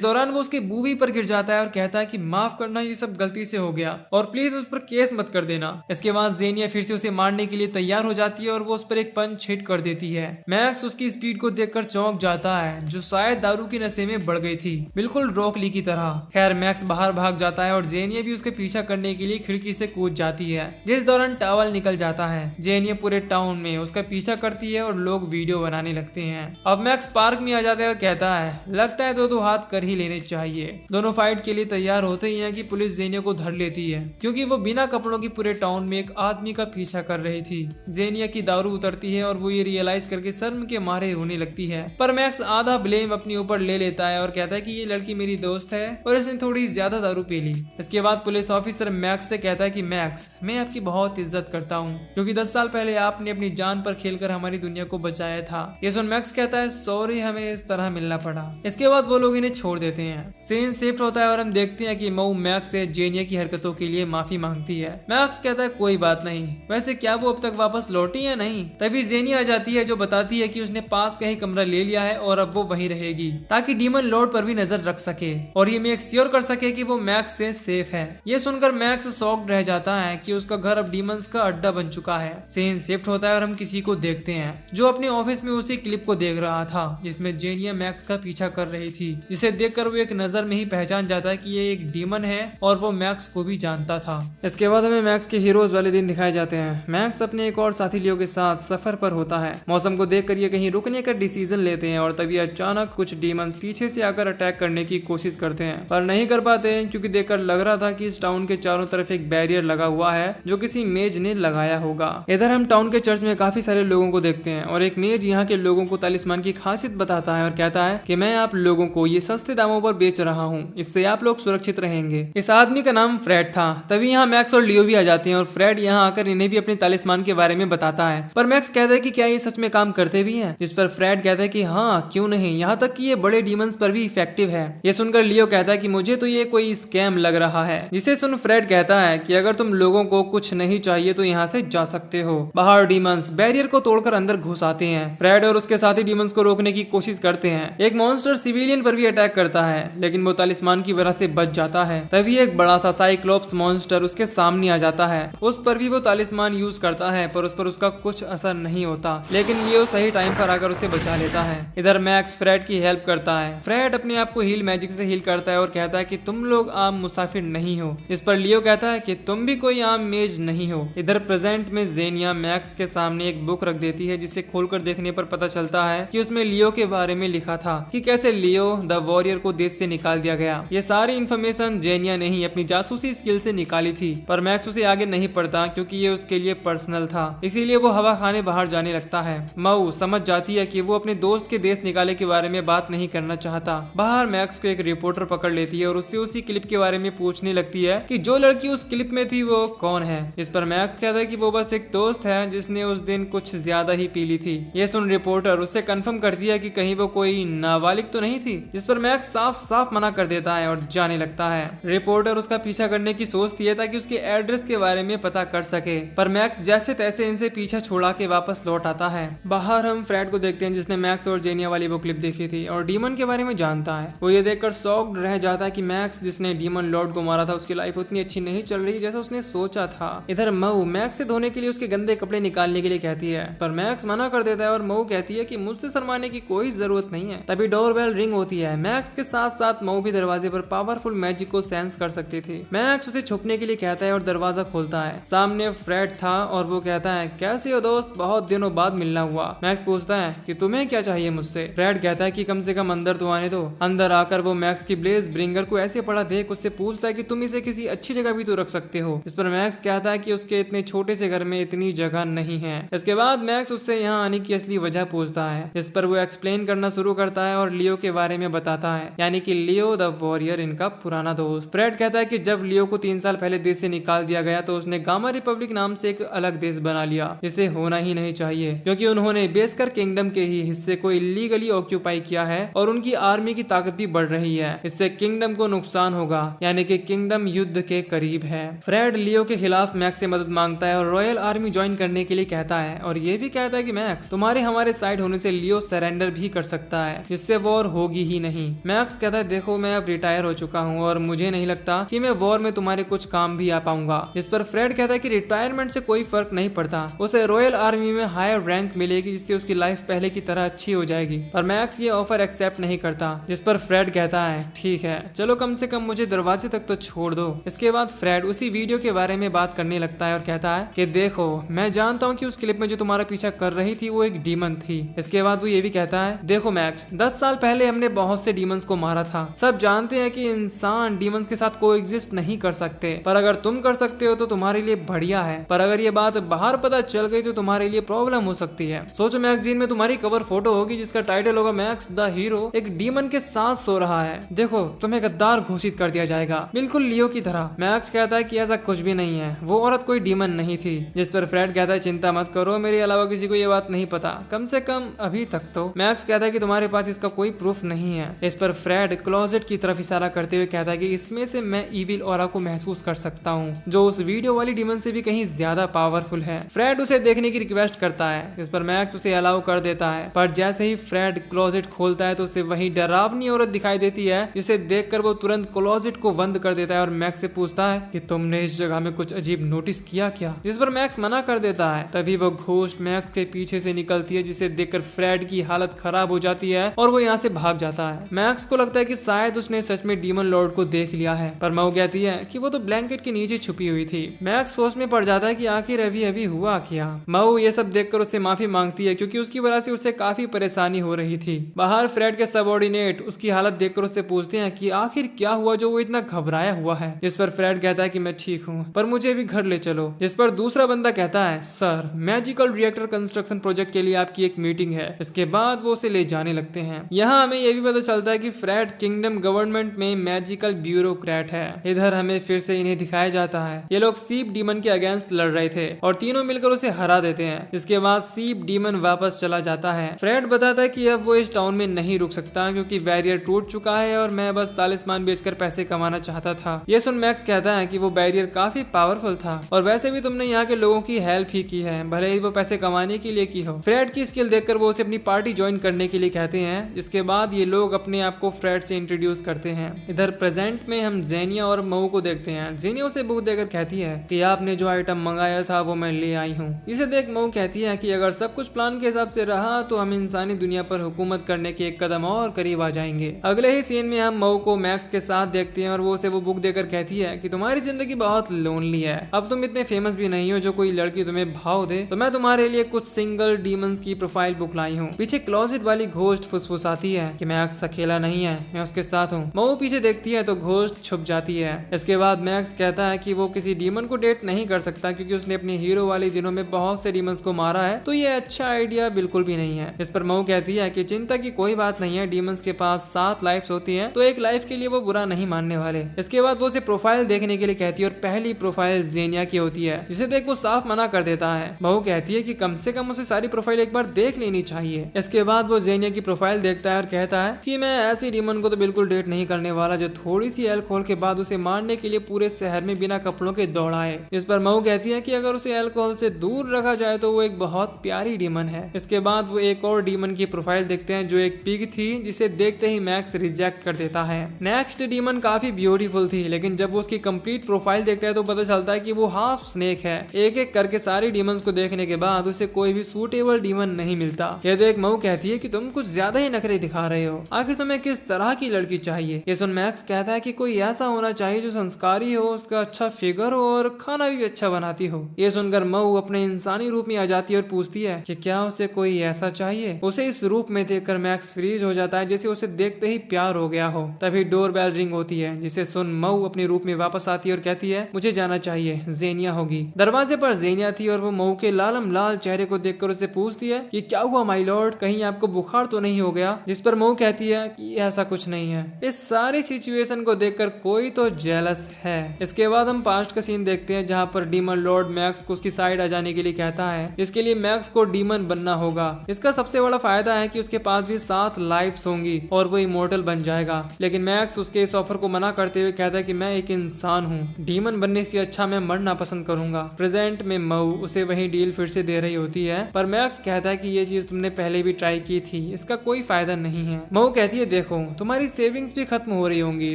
दौरान वो उसकी बूवी पर गिर जाता है और कहता है कि माफ करना, ये सब गलती से हो गया और प्लीज उस पर केस मत कर देना। इसके बाद जेनिया फिर से उसे मारने के लिए तैयार हो जाती है और वो उस पर एक पंच हिट कर देती है। मैक्स उसकी स्पीड को देखकर चौंक जाता है जो शायद दारू के नशे में बढ़ गई थी, बिल्कुल रॉक ली की तरह। खैर मैक्स बाहर भाग जाता है और जेनिया भी उसके पीछा करने के लिए खिड़की से कूद जाती है, जिस दौरान टॉवल निकल जाता है। जेनिया पूरे टाउन में उसका पीछा करती है और लोग वीडियो बनाने लगते हैं। अब मैक्स पार्क में आ जाता है और कहता है लगता है दो हाथ कर ही लेने चाहिए। दोनों फाइट के लिए तैयार होते ही हैं कि पुलिस जेनिया को धर लेती है क्योंकि वो बिना कपड़ों की पूरे टाउन में एक आदमी का पीछा कर रही थी। जेनिया की दारू उतरती है और वो ये रियलाइज करके शर्म के मारे रोने लगती है, पर मैक्स आधा ब्लेम अपने ऊपर ले लेता है और कहता है कि ये लड़की मेरी दोस्त है और इसने थोड़ी ज्यादा दारू पी ली। इसके बाद पुलिस ऑफिसर मैक्स से कहता है कि मैक्स, मैं आपकी बहुत इज्जत करता हूँ क्योंकि 10 साल पहले आपने अपनी जान पर खेलकर हमारी दुनिया को बचाया था। ये सुन मैक्स कहता है सॉरी, हमें इस तरह मिलना पड़ा। इसके बाद वो लोग इन्हें छोड़ देते हैं। सीन शिफ्ट होता है और हम देखते हैं कि मऊ मैक्स से जेनिया की हरकतों के लिए माफी मांगती है। मैक्स कहता है कोई बात नहीं, वैसे क्या वो अब तक वापस लौटी या नहीं। तभी जेनिया आ जाती है जो बताती है कि उसने पास का ही कमरा ले लिया है और अब वो वहीं रहेगी ताकि डीमन लॉर्ड पर भी नजर रख सके और ये मेक श्योर कर सके कि वो मैक्स से सेफ है। ये सुनकर मैक्स शॉक्ड रह जाता है कि उसका घर अब डीमंस का अड्डा बन चुका है। सीन शिफ्ट होता है और हम किसी को देखते हैं जो अपने ऑफिस में उसी क्लिप को देख रहा था जिसमें जेनिया मैक्स का पीछा कर रही थी, जिसे देखकर वो एक नजर में ही पहचान जाता है कि ये एक डीमन है और वो मैक्स को भी जानता था। इसके बाद हमें मैक्स के हीरोज वाले दिन दिखाए जाते हैं। मैक्स अपने एक और साथी लियो के साथ सफर पर होता है। मौसम को देखकर ये कहीं रुकने का डिसीजन लेते हैं और तभी अचानक कुछ डीमंस पीछे से आकर अटैक करने की कोशिश करते हैं पर नहीं कर पाते क्योंकि देखकर लग रहा था कि इस टाउन के चारों तरफ एक बैरियर लगा हुआ है जो किसी मेज ने लगाया होगा। इधर हम टाउन के चर्च में काफी सारे लोगों को देखते हैं और एक मेज यहाँ के लोगों को तालिस्मान की खासियत बताता है और कहता है कि मैं आप लोगों को ये सस्ते दामों पर बेच रहा हूँ, इससे आप लोग सुरक्षित रहेंगे। इस आदमी का नाम फ्रेड था। तभी यहाँ मैक्स और लियो भी आ जाते हैं और फ्रेड यहाँ आकर इन्हें भी अपने तालिस्मान के बारे में बताता है, पर मैक्स कहता है कि क्या ये सच में काम करते भी हैं, जिस पर फ्रेड कहता है कि हाँ क्यों नहीं, यहाँ तक कि ये बड़े डीमंस पर भी इफेक्टिव है। ये सुनकर लियो कहता है कि मुझे तो ये कोई स्कैम लग रहा है, जिसे सुन फ्रेड कहता है कि अगर तुम लोगों को कुछ नहीं चाहिए तो यहाँ से जा सकते हो। बाहर डीमंस बैरियर को तोड़कर अंदर घुस आते हैं। फ्रेड और उसके साथी डीमंस को रोकने की कोशिश करते हैं। एक मॉन्स्टर सिविलियन पर भी अटैक करता है लेकिन वो तालिस्मान की वजह से बच जाता है। तभी एक बड़ा सा साइक्लोप्स मॉन्स्टर उसके सामने आ जाता है। उस पर भी वो तालिस्मान यूज करता है पर उस पर उसका कुछ असर नहीं होता, लेकिन लियो सही टाइम पर आकर उसे बचा लेता है। इधर मैक्स फ्रेड की हेल्प करता है। फ्रेड अपने आप को हील मैजिक से हील करता है और कहता है कि तुम लोग आम मुसाफिर नहीं हो। इस पर लियो कहता है कि तुम भी कोई आम मेज नहीं हो। इधर प्रेजेंट में जेनिया मैक्स के सामने एक बुक रख देती है जिसे खोलकर देखने पर पता चलता है कि उसमें लियो के बारे में लिखा था कि कैसे लियो द वॉरियर को देश से निकाल दिया गया। ये सारी इन्फॉर्मेशन जेनिया ने ही अपनी जासूसी स्किल से निकाली थी, पर मैक्स उसे आगे नहीं पढ़ता क्योंकि ये उसके लिए पर्सनल था, इसीलिए वो हवा खाने बाहर जाने लगता है। मऊ समझ जाती है कि वो अपने दोस्त के देश निकाले के बारे में बात नहीं करना चाहता। बाहर मैक्स को एक रिपोर्टर पकड़ लेती है और उससे उसी क्लिप के बारे में पूछने लगती है कि जो लड़की उस क्लिप में थी वो कौन है। इस पर मैक्स कहता है कि वो बस एक दोस्त है जिसने उस दिन कुछ ज्यादा ही पी ली थी। ये सुन रिपोर्टर उससे कंफर्म करती है कि कहीं वो कोई नाबालिग तो नहीं थी, जिस पर मैक्स साफ साफ मना कर देता है और जाने लगता है। रिपोर्टर उसका पीछा करने की सोचती है ताकि उसके एड्रेस के बारे में पता कर सके, पर मैक्स जैसे तैसे इनसे पीछा छुड़ा के वापस लौट आता है। बाहर हम फ्रेड को देखते हैं जिसने मैक्स और जेनिया वाली वो क्लिप देखी थी और डीमन के बारे में जानता है। वो ये देखकर शॉक्ड रह जाता है कि मैक्स जिसने डीमन लॉर्ड को मारा था उसकी लाइफ उतनी अच्छी नहीं चल रही जैसा उसने सोचा था। इधर मऊ मैक्स से धोने के लिए उसके गंदे कपड़े निकालने के लिए कहती है, पर मैक्स मना कर देता है और मऊ कहती है कि मुझसे शर्माने की कोई जरूरत नहीं है। तभी डोरबेल रिंग होती है। मैक्स के साथ साथ मऊ भी दरवाजे पर पावरफुल मैजिक को सेंस कर सकती थी। मैक्स उसे छुपने के लिए कहता है और दरवाजा खोलता है। सामने फ्रेड था और वो कहता है कैसे हो दोस्त, बहुत दिनों बाद मिलना हुआ। मैक्स पूछता है कि तुम्हें क्या चाहिए मुझसे। फ्रेड कहता है कि कम से कम अंदर तो आने दो। अंदर आकर वो मैक्स की ब्लेज ब्रिंगर को ऐसे पड़ा देख उससे पूछता है कि तुम इसे किसी अच्छी जगह भी तो रख सकते हो। इस पर मैक्स कहता है कि उसके इतने छोटे से घर में इतनी जगह नहीं है। इसके बाद मैक्स उससे यहाँ आने की असली वजह पूछता है, इस पर वो एक्सप्लेन करना शुरू करता है और लियो के बारे में बताता है, यानी कि लियो द वॉरियर इनका पुराना दोस्त। फ्रेड कहता है कि जब लियो को 3 साल पहले देश से निकाल दिया गया तो उसने गामा रिपब्लिक नाम से एक अलग देश बना लिया, जिसे होना ही नहीं चाहिए क्योंकि उन्होंने बेस्कर किंगडम के ही हिस्से को इलीगली ऑक्यूपाई किया है और उनकी आर्मी की ताकत भी बढ़ रही है। इससे किंगडम को नुकसान होगा, यानी कि किंगडम युद्ध के करीब है। फ्रेड लियो के खिलाफ मैक्स से मदद मांगता है और रॉयल आर्मी ज्वाइन करने के लिए कहता है और ये भी कहता है कि मैक्स तुम्हारे हमारे साइड होने से लियो सरेंडर भी कर सकता है, जिससे वॉर होगी ही नहीं। मैक्स कहता है देखो मैं अब रिटायर हो चुका हूँ और मुझे नहीं लगता कि मैं वॉर में तुम्हारे कुछ काम भी आ पाऊंगा। इस पर फ्रेड कहता है कि रिटायरमेंट से कोई फर्क नहीं पड़ता, उसे रॉयल आर्मी में हायर रैंक मिलेगी जिससे उसकी लाइफ पहले की तरह अच्छी हो जाएगी। पर मैक्स ये ऑफर एक्सेप्ट नहीं करता, जिस पर फ्रेड कहता है ठीक है चलो कम से कम मुझे दरवाजे तक तो छोड़ दो। इसके बाद फ्रेड उसी वीडियो के बारे में बात करने लगता है और कहता है कि देखो मैं जानता हूँ कि उस क्लिप में जो तुम्हारा पीछा कर रही थी वो एक डीमन थी। इसके बाद वो ये भी कहता है देखो मैक्स, 10 साल पहले हमने बहुत से डीमंस को मारा था। सब जानते हैं कि इंसान डीमंस के साथ कोएग्जिस्ट नहीं कर सकते, पर अगर तुम कर सकते हो तो तुम्हारे लिए बढ़िया है। पर अगर ये बात बाहर पता चल गई तो तुम्हारे लिए प्रॉब्लम हो सकती है। सोचो मैगजीन में तुम्हारी कवर फोटो होगी जिसका टाइटल होगा मैक्स द हीरो एक डीमन के साथ सो रहा है। देखो तुम्हें गद्दार घोषित कर दिया जाएगा, बिल्कुल लियो की तरह। मैक्स कहता है कि ऐसा कुछ भी नहीं है, वो औरत कोई डीमन नहीं थी। जिस पर फ्रेड कहता है चिंता मत करो, मेरे अलावा किसी को ये बात नहीं पता, कम से कम अभी तक तो। मैक्स कहता है कि तुम्हारे पास इसका कोई प्रूफ नहीं है। इस पर फ्रेड क्लोजेट की तरफ इशारा करते हुए कहता है कि इसमें से मैं इविल ऑरा को महसूस कर सकता हूँ, जो उस वीडियो वाली डीमन से भी कहीं ज्यादा पावरफुल है। फ्रेड उसे देखने की रिक्वेस्ट करता है, इस पर मैक्स उसे अलाउ कर देता है। पर जैसे ही फ्रेड क्लोजेट खोलता है तो उसे वही डरावनी औरत दिखाई देती है, जिसे देखकर वो तुरंत क्लोजेट को बंद कर देता है और मैक्स से पूछता है कि तुमने इस जगह में कुछ अजीब नोटिस किया क्या? जिस पर मैक्स मना कर देता है। तभी वो घोस्ट मैक्स के पीछे से निकलती है, जिसे देखकर फ्रेड की हालत खराब हो जाती है और वो यहाँ से भाग जाता है। मैक्स को लगता है कि शायद उसने सच में डीमन लॉर्ड को देख लिया है, पर मऊ कहती है कि वो तो ब्लैंकेट के नीचे छुपी हुई थी। मैक्स सोच में पड़ जाता है कि आखिर अभी अभी हुआ क्या। मऊ ये सब देखकर उससे माफी मांगती है, क्योंकि उसकी वजह से उसे काफी परेशानी हो रही थी। बाहर फ्रेड के सबऑर्डिनेट उसकी हालत देखकर उससे पूछते हैं कि आखिर क्या हुआ जो वो इतना घबराया हुआ है। जिस पर फ्रेड कहता है कि मैं ठीक हूँ, पर मुझे भी घर ले चलो। जिस पर दूसरा बंदा कहता है sir, magical reactor construction project के लिए आपकी एक मीटिंग है। इसके बाद वो उसे ले जाने लगते हैं। यहाँ हमें यह भी पता चलता है कि फ्रेड किंगडम गवर्नमेंट में मैजिकल ब्यूरोक्रेट है। इधर हमें फिर से इन्हें दिखाया जाता है। ये लोग सीप डीमन के अगेंस्ट लड़ रहे थे और तीनों मिलकर उसे हरा देते हैं। इसके बाद सीप डीमन वापस चला जाता है। फ्रेड बताता है कि अब वो इस टाउन में नहीं रुक सकता, क्योंकि बैरियर टूट चुका है और मैं बस तालिस्मान बेचकर पैसे कमाना चाहता था। ये सुन मैक्स कहता है कि वो बैरियर काफी पावरफुल था और वैसे भी तुमने यहाँ के लोगों की हेल्प ही की है, भले ही वो पैसे कमाने के लिए की हो। फ्रेड की स्किल देखकर वो उसे अपनी पार्टी ज्वाइन करने के लिए कहते हैं। जिसके बाद ये लोग अपने आप को फ्रेड से इंट्रोड्यूस करते हैं। इधर प्रेजेंट में हम जेनिया और मऊ को देखते हैं। जेनिया उसे बुक देकर कहती है कि आपने जो आइटम मंगाया था वो मैं ले आई हूँ। इसे देख मऊ कहती है कि अगर सब कुछ प्लान के हिसाब से रहा तो हम इंसानी दुनिया पर हुकूमत करने के एक कदम और करीब आ जाएंगे। अगले ही सीन में हम मऊ को मैक्स के साथ देखते हैं और वो उसे वो बुक देकर कहती है कि तुम्हारी जिंदगी बहुत लोनली है, अब तुम इतने फेमस भी नहीं हो जो कोई लड़की तुम्हें भाव दे, तो मैं तुम्हारे लिए कुछ सिंगल डीमंस की प्रोफाइल बुक लाई हूँ। पीछे क्लोजेट वाली घोस्ट फुसफुसाती है कि मैक्स अकेला नहीं है, मैं उसके साथ हूँ। मऊ पीछे देखती है तो घोस्ट छुप जाती है। इसके बाद मैक्स कहता है कि वो किसी डीमन को डेट नहीं कर सकता, क्योंकि उसने अपने हीरो वाले दिनों में बहुत से डीमंस को मारा है, तो ये अच्छा आइडिया बिल्कुल भी नहीं है। इस पर मऊ कहती है कि चिंता की कोई बात नहीं है, डीमंस के पास 7 लाइफ्स होती हैं, तो एक लाइफ के लिए वो बुरा नहीं मानने वाले। इसके बाद वो उसे प्रोफाइल देखने के लिए कहती है और पहली प्रोफाइल जेनिया की होती है, जिसे देख वो साफ मना कर देता है। मऊ कहती है कि कम से कम उसे सारी प्रोफाइल एक बार देख लेनी चाहिए। इसके बाद वो जेनिया की प्रोफाइल देखता है और कहता है कि मैं ऐसी डीमन को तो बिल्कुल डेट नहीं करने वाला जो थोड़ी सी अल्कोहल के बाद उसे मारने के लिए पूरे शहर में बिना कपड़ों के दौड़ाए। इस पर मऊ कहती है कि अगर उसे अल्कोहल से दूर रखा जाए तो वो एक बहुत प्यारी डीमन है। इसके बाद वो एक और डीमन की प्रोफाइल देखते हैं जो एक पिग थी, जिसे देखते ही मैक्स रिजेक्ट कर देता है। नेक्स्ट डीमन काफी ब्यूटीफुल थी, लेकिन जब वो उसकी कंप्लीट प्रोफाइल देखता है तो पता चलता है कि वो हाफ स्नेक है। एक एक करके सारी डीमंस को देखने के बाद उसे कोई भी सूटेबल डीमन नहीं मिलता। यह देख मऊ कहती है कि तुम कुछ ज्यादा ही नखरे दिखा रहे हो, आखिर तुम्हें किस तरह की लड़की चाहिए? ये सुन मैक्स कहता है कि कोई ऐसा होना चाहिए जो संस्कारी हो, उसका अच्छा फिगर हो और खाना भी अच्छा बनाती हो। ये सुनकर मऊ अपने इंसानी रूप में आ जाती है और पूछती है कि क्या उसे कोई ऐसा चाहिए। उसे इस रूप में देखकर मैक्स फ्रीज हो जाता है, जैसे उसे देखते ही प्यार हो गया हो। तभी डोर बेल रिंग होती है, जिसे सुन मऊ अपने रूप में वापस आती है और कहती है मुझे जाना चाहिए, जेनिया होगी। दरवाजे पर जेनिया थी और वो मऊ के लालम लाल चेहरे को देखकर उसे पूछती है कि क्या हुआ माय लॉर्ड, कहीं आपको बुखार तो नहीं हो गया? जिस पर मऊ कहती है कि ऐसा कुछ नहीं है। इस सारी सिचुएशन को देखकर कोई तो जेलस है। इसके बाद हम पास्ट का सीन देखते हैं, जहाँ पर डीमन लॉर्ड मैक्स को उसकी साइड आ जाने के लिए कहता है। इसके लिए मैक्स को डीमन बनना होगा। इसका सबसे बड़ा फायदा है कि उसके पास भी 7 लाइफ्स होंगी और वो इमोर्टल बन जाएगा। लेकिन मैक्स उसके इस ऑफर को मना करते हुए कहता है कि मैं एक इंसान हूँ, डीमन बनने से अच्छा मैं मरना पसंद करूंगा। प्रेजेंट में मऊ उसे वही डील फिर से दे रही होती है, पर मैक्स कहता है कि ये चीज तुमने पहले भी ट्राई की थी, इसका कोई फायदा नहीं है। मऊ कहती है देखो तुम्हारी सेविंग्स भी खत्म हो रही होंगी,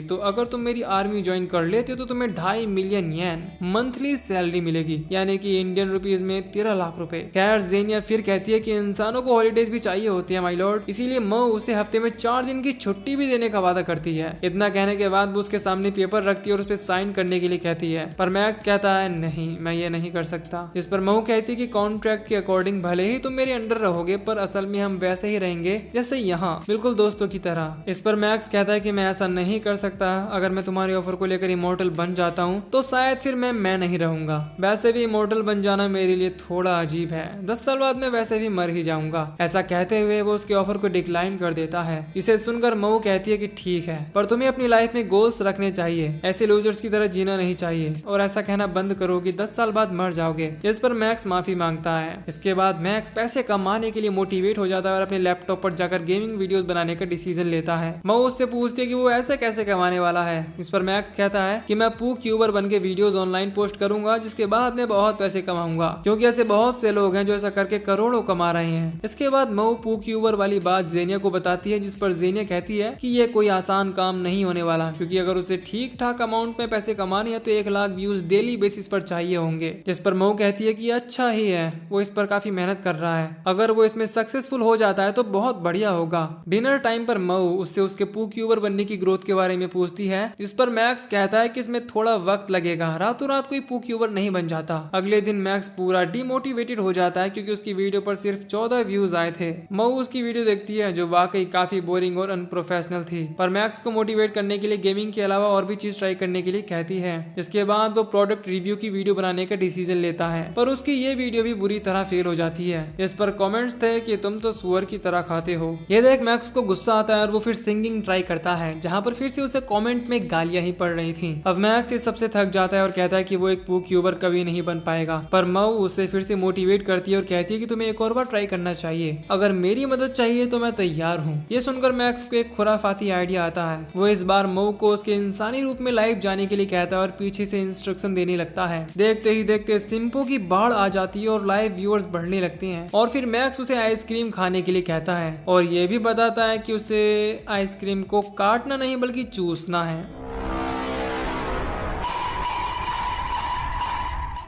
तो अगर तुम मेरी आर्मी ज्वाइन कर लेते हो तो तुम्हें 2.5 मिलियन येन मंथली सैलरी मिलेगी, यानी कि इंडियन रुपीज में 13 लाख रुपए। खैर जेनिया फिर कहती है कि इंसानों को हॉलीडेज भी चाहिए होती है माय लॉर्ड, इसीलिए मऊ उसे हफ्ते में 4 दिन की छुट्टी भी देने का वादा करती है। इतना कहने के बाद वो उसके सामने पेपर रखती है और उस पर साइन करने के लिए कहती है, पर मैक्स कहता है नहीं मैं ये नहीं कर सकता। इस पर मऊ कहती है कि कॉन्ट्रैक्ट के अकॉर्डिंग भले ही तुम मेरे अंडर रहोगे, पर असल में हम वैसे ही रहेंगे रहेंगे जैसे यहाँ, बिल्कुल दोस्तों की तरह। इस पर मैक्स कहता है कि मैं ऐसा नहीं कर सकता, अगर मैं तुम्हारी ऑफर को लेकर इमोर्टल बन जाता हूँ तो शायद फिर मैं नहीं रहूंगा। वैसे भी इमोर्टल बन जाना मेरे लिए थोड़ा अजीब है, 10 साल बाद मैं वैसे भी मर ही जाऊंगा। ऐसा कहते हुए वो उसके ऑफर को डिक्लाइन कर देता है। इसे सुनकर मऊ कहती है कि ठीक है, पर तुम्हें अपनी लाइफ में गोल्स रखने चाहिए, ऐसे लूजर्स की तरह जीना नहीं चाहिए और ऐसा कहना बंद करो कि 10 साल बाद मर जाओगे। इस पर मैक्स माफी मांगता है। इसके बाद मैक्स पैसे कमाने के लिए मोटिवेट हो जाता है और अपने लैपटॉप पर जाकर गेमिंग वीडियोस बनाने का डिसीजन लेता है। मऊ उससे पूछती है कि वो ऐसे कैसे कमाने वाला है। इस पर मैक्स कहता है कि मैं पू क्यूबर बन के वीडियोस ऑनलाइन पोस्ट करूंगा, जिसके बाद मैं बहुत पैसे कमाऊंगा, क्योंकि ऐसे बहुत से लोग हैं जो ऐसा करके करोड़ों कमा रहे हैं। इसके बाद मऊ पू क्यूबर वाली बात जेनिया को बताती है, जिस पर जेनिया कहती है कि ये कोई आसान काम नहीं होने वाला, क्योंकि अगर उसे ठीक ठाक अमाउंट में पैसे कमाने हैं तो 1 लाख व्यूज डेली बेसिस पर चाहिए होंगे। जिस पर मऊ कहती है कि अच्छा ही है, वो इस पर काफी मेहनत कर रहा है, अगर वो इसमें सक्सेसफुल हो जाता है तो बहुत बढ़िया होगा। डिनर टाइम पर मऊ उससे उसके पू क्यूबर बनने की ग्रोथ के बारे में पूछती है, जिस पर मैक्स कहता है कि इसमें थोड़ा वक्त लगेगा, रातों रात कोई पू क्यूबर नहीं बन जाता। अगले दिन मैक्स पूरा डिमोटिवेटेड हो जाता है क्योंकि उसकी वीडियो पर सिर्फ 14 व्यूज आए थे। मऊ उसकी वीडियो देखती है जो वाकई काफी बोरिंग और अनप्रोफेशनल थी, पर मैक्स को मोटिवेट करने के लिए गेमिंग के अलावा और भी चीज ट्राई करने के लिए कहती है। इसके बाद वो प्रोडक्ट रिव्यू की वीडियो बनाने का डिसीजन लेता है, पर उसकी ये वीडियो भी बुरी तरह फेल हो जाती है। इस पर कमेंट्स थे कि तुम तो सुअर की तरह खाते हो। ये देख मैक्स को गुस्सा आता है और वो फिर सिंगिंग ट्राई करता है, जहाँ पर फिर से उसे कमेंट में गालियां ही पड़ रही थी। अब मैक्स इस सबसे थक जाता है और कहता है कि वो एक पू क्यूबर कभी नहीं बन पाएगा, पर मऊ उसे फिर से मोटिवेट करती है और कहती है कि तुम्हें एक और बार ट्राई करना चाहिए, अगर मेरी मदद चाहिए तो मैं तैयार हूँ। ये सुनकर मैक्स को एक खुराफाती आइडिया आता है। वो इस बार मऊ को उसके इंसानी रूप में लाइव जाने के लिए कहता है और पीछे से इंस्ट्रक्शन देने लगता है। देखते ही देखते सिंपो की बाढ़ आ जाती है और लाइव व्यूअर्स बढ़ने लगते हैं और फिर मैक्स उसे आइसक्रीम खाने के लिए कहता है और ये भी बताता है कि उसे आइसक्रीम को काटना नहीं बल्कि चूसना है।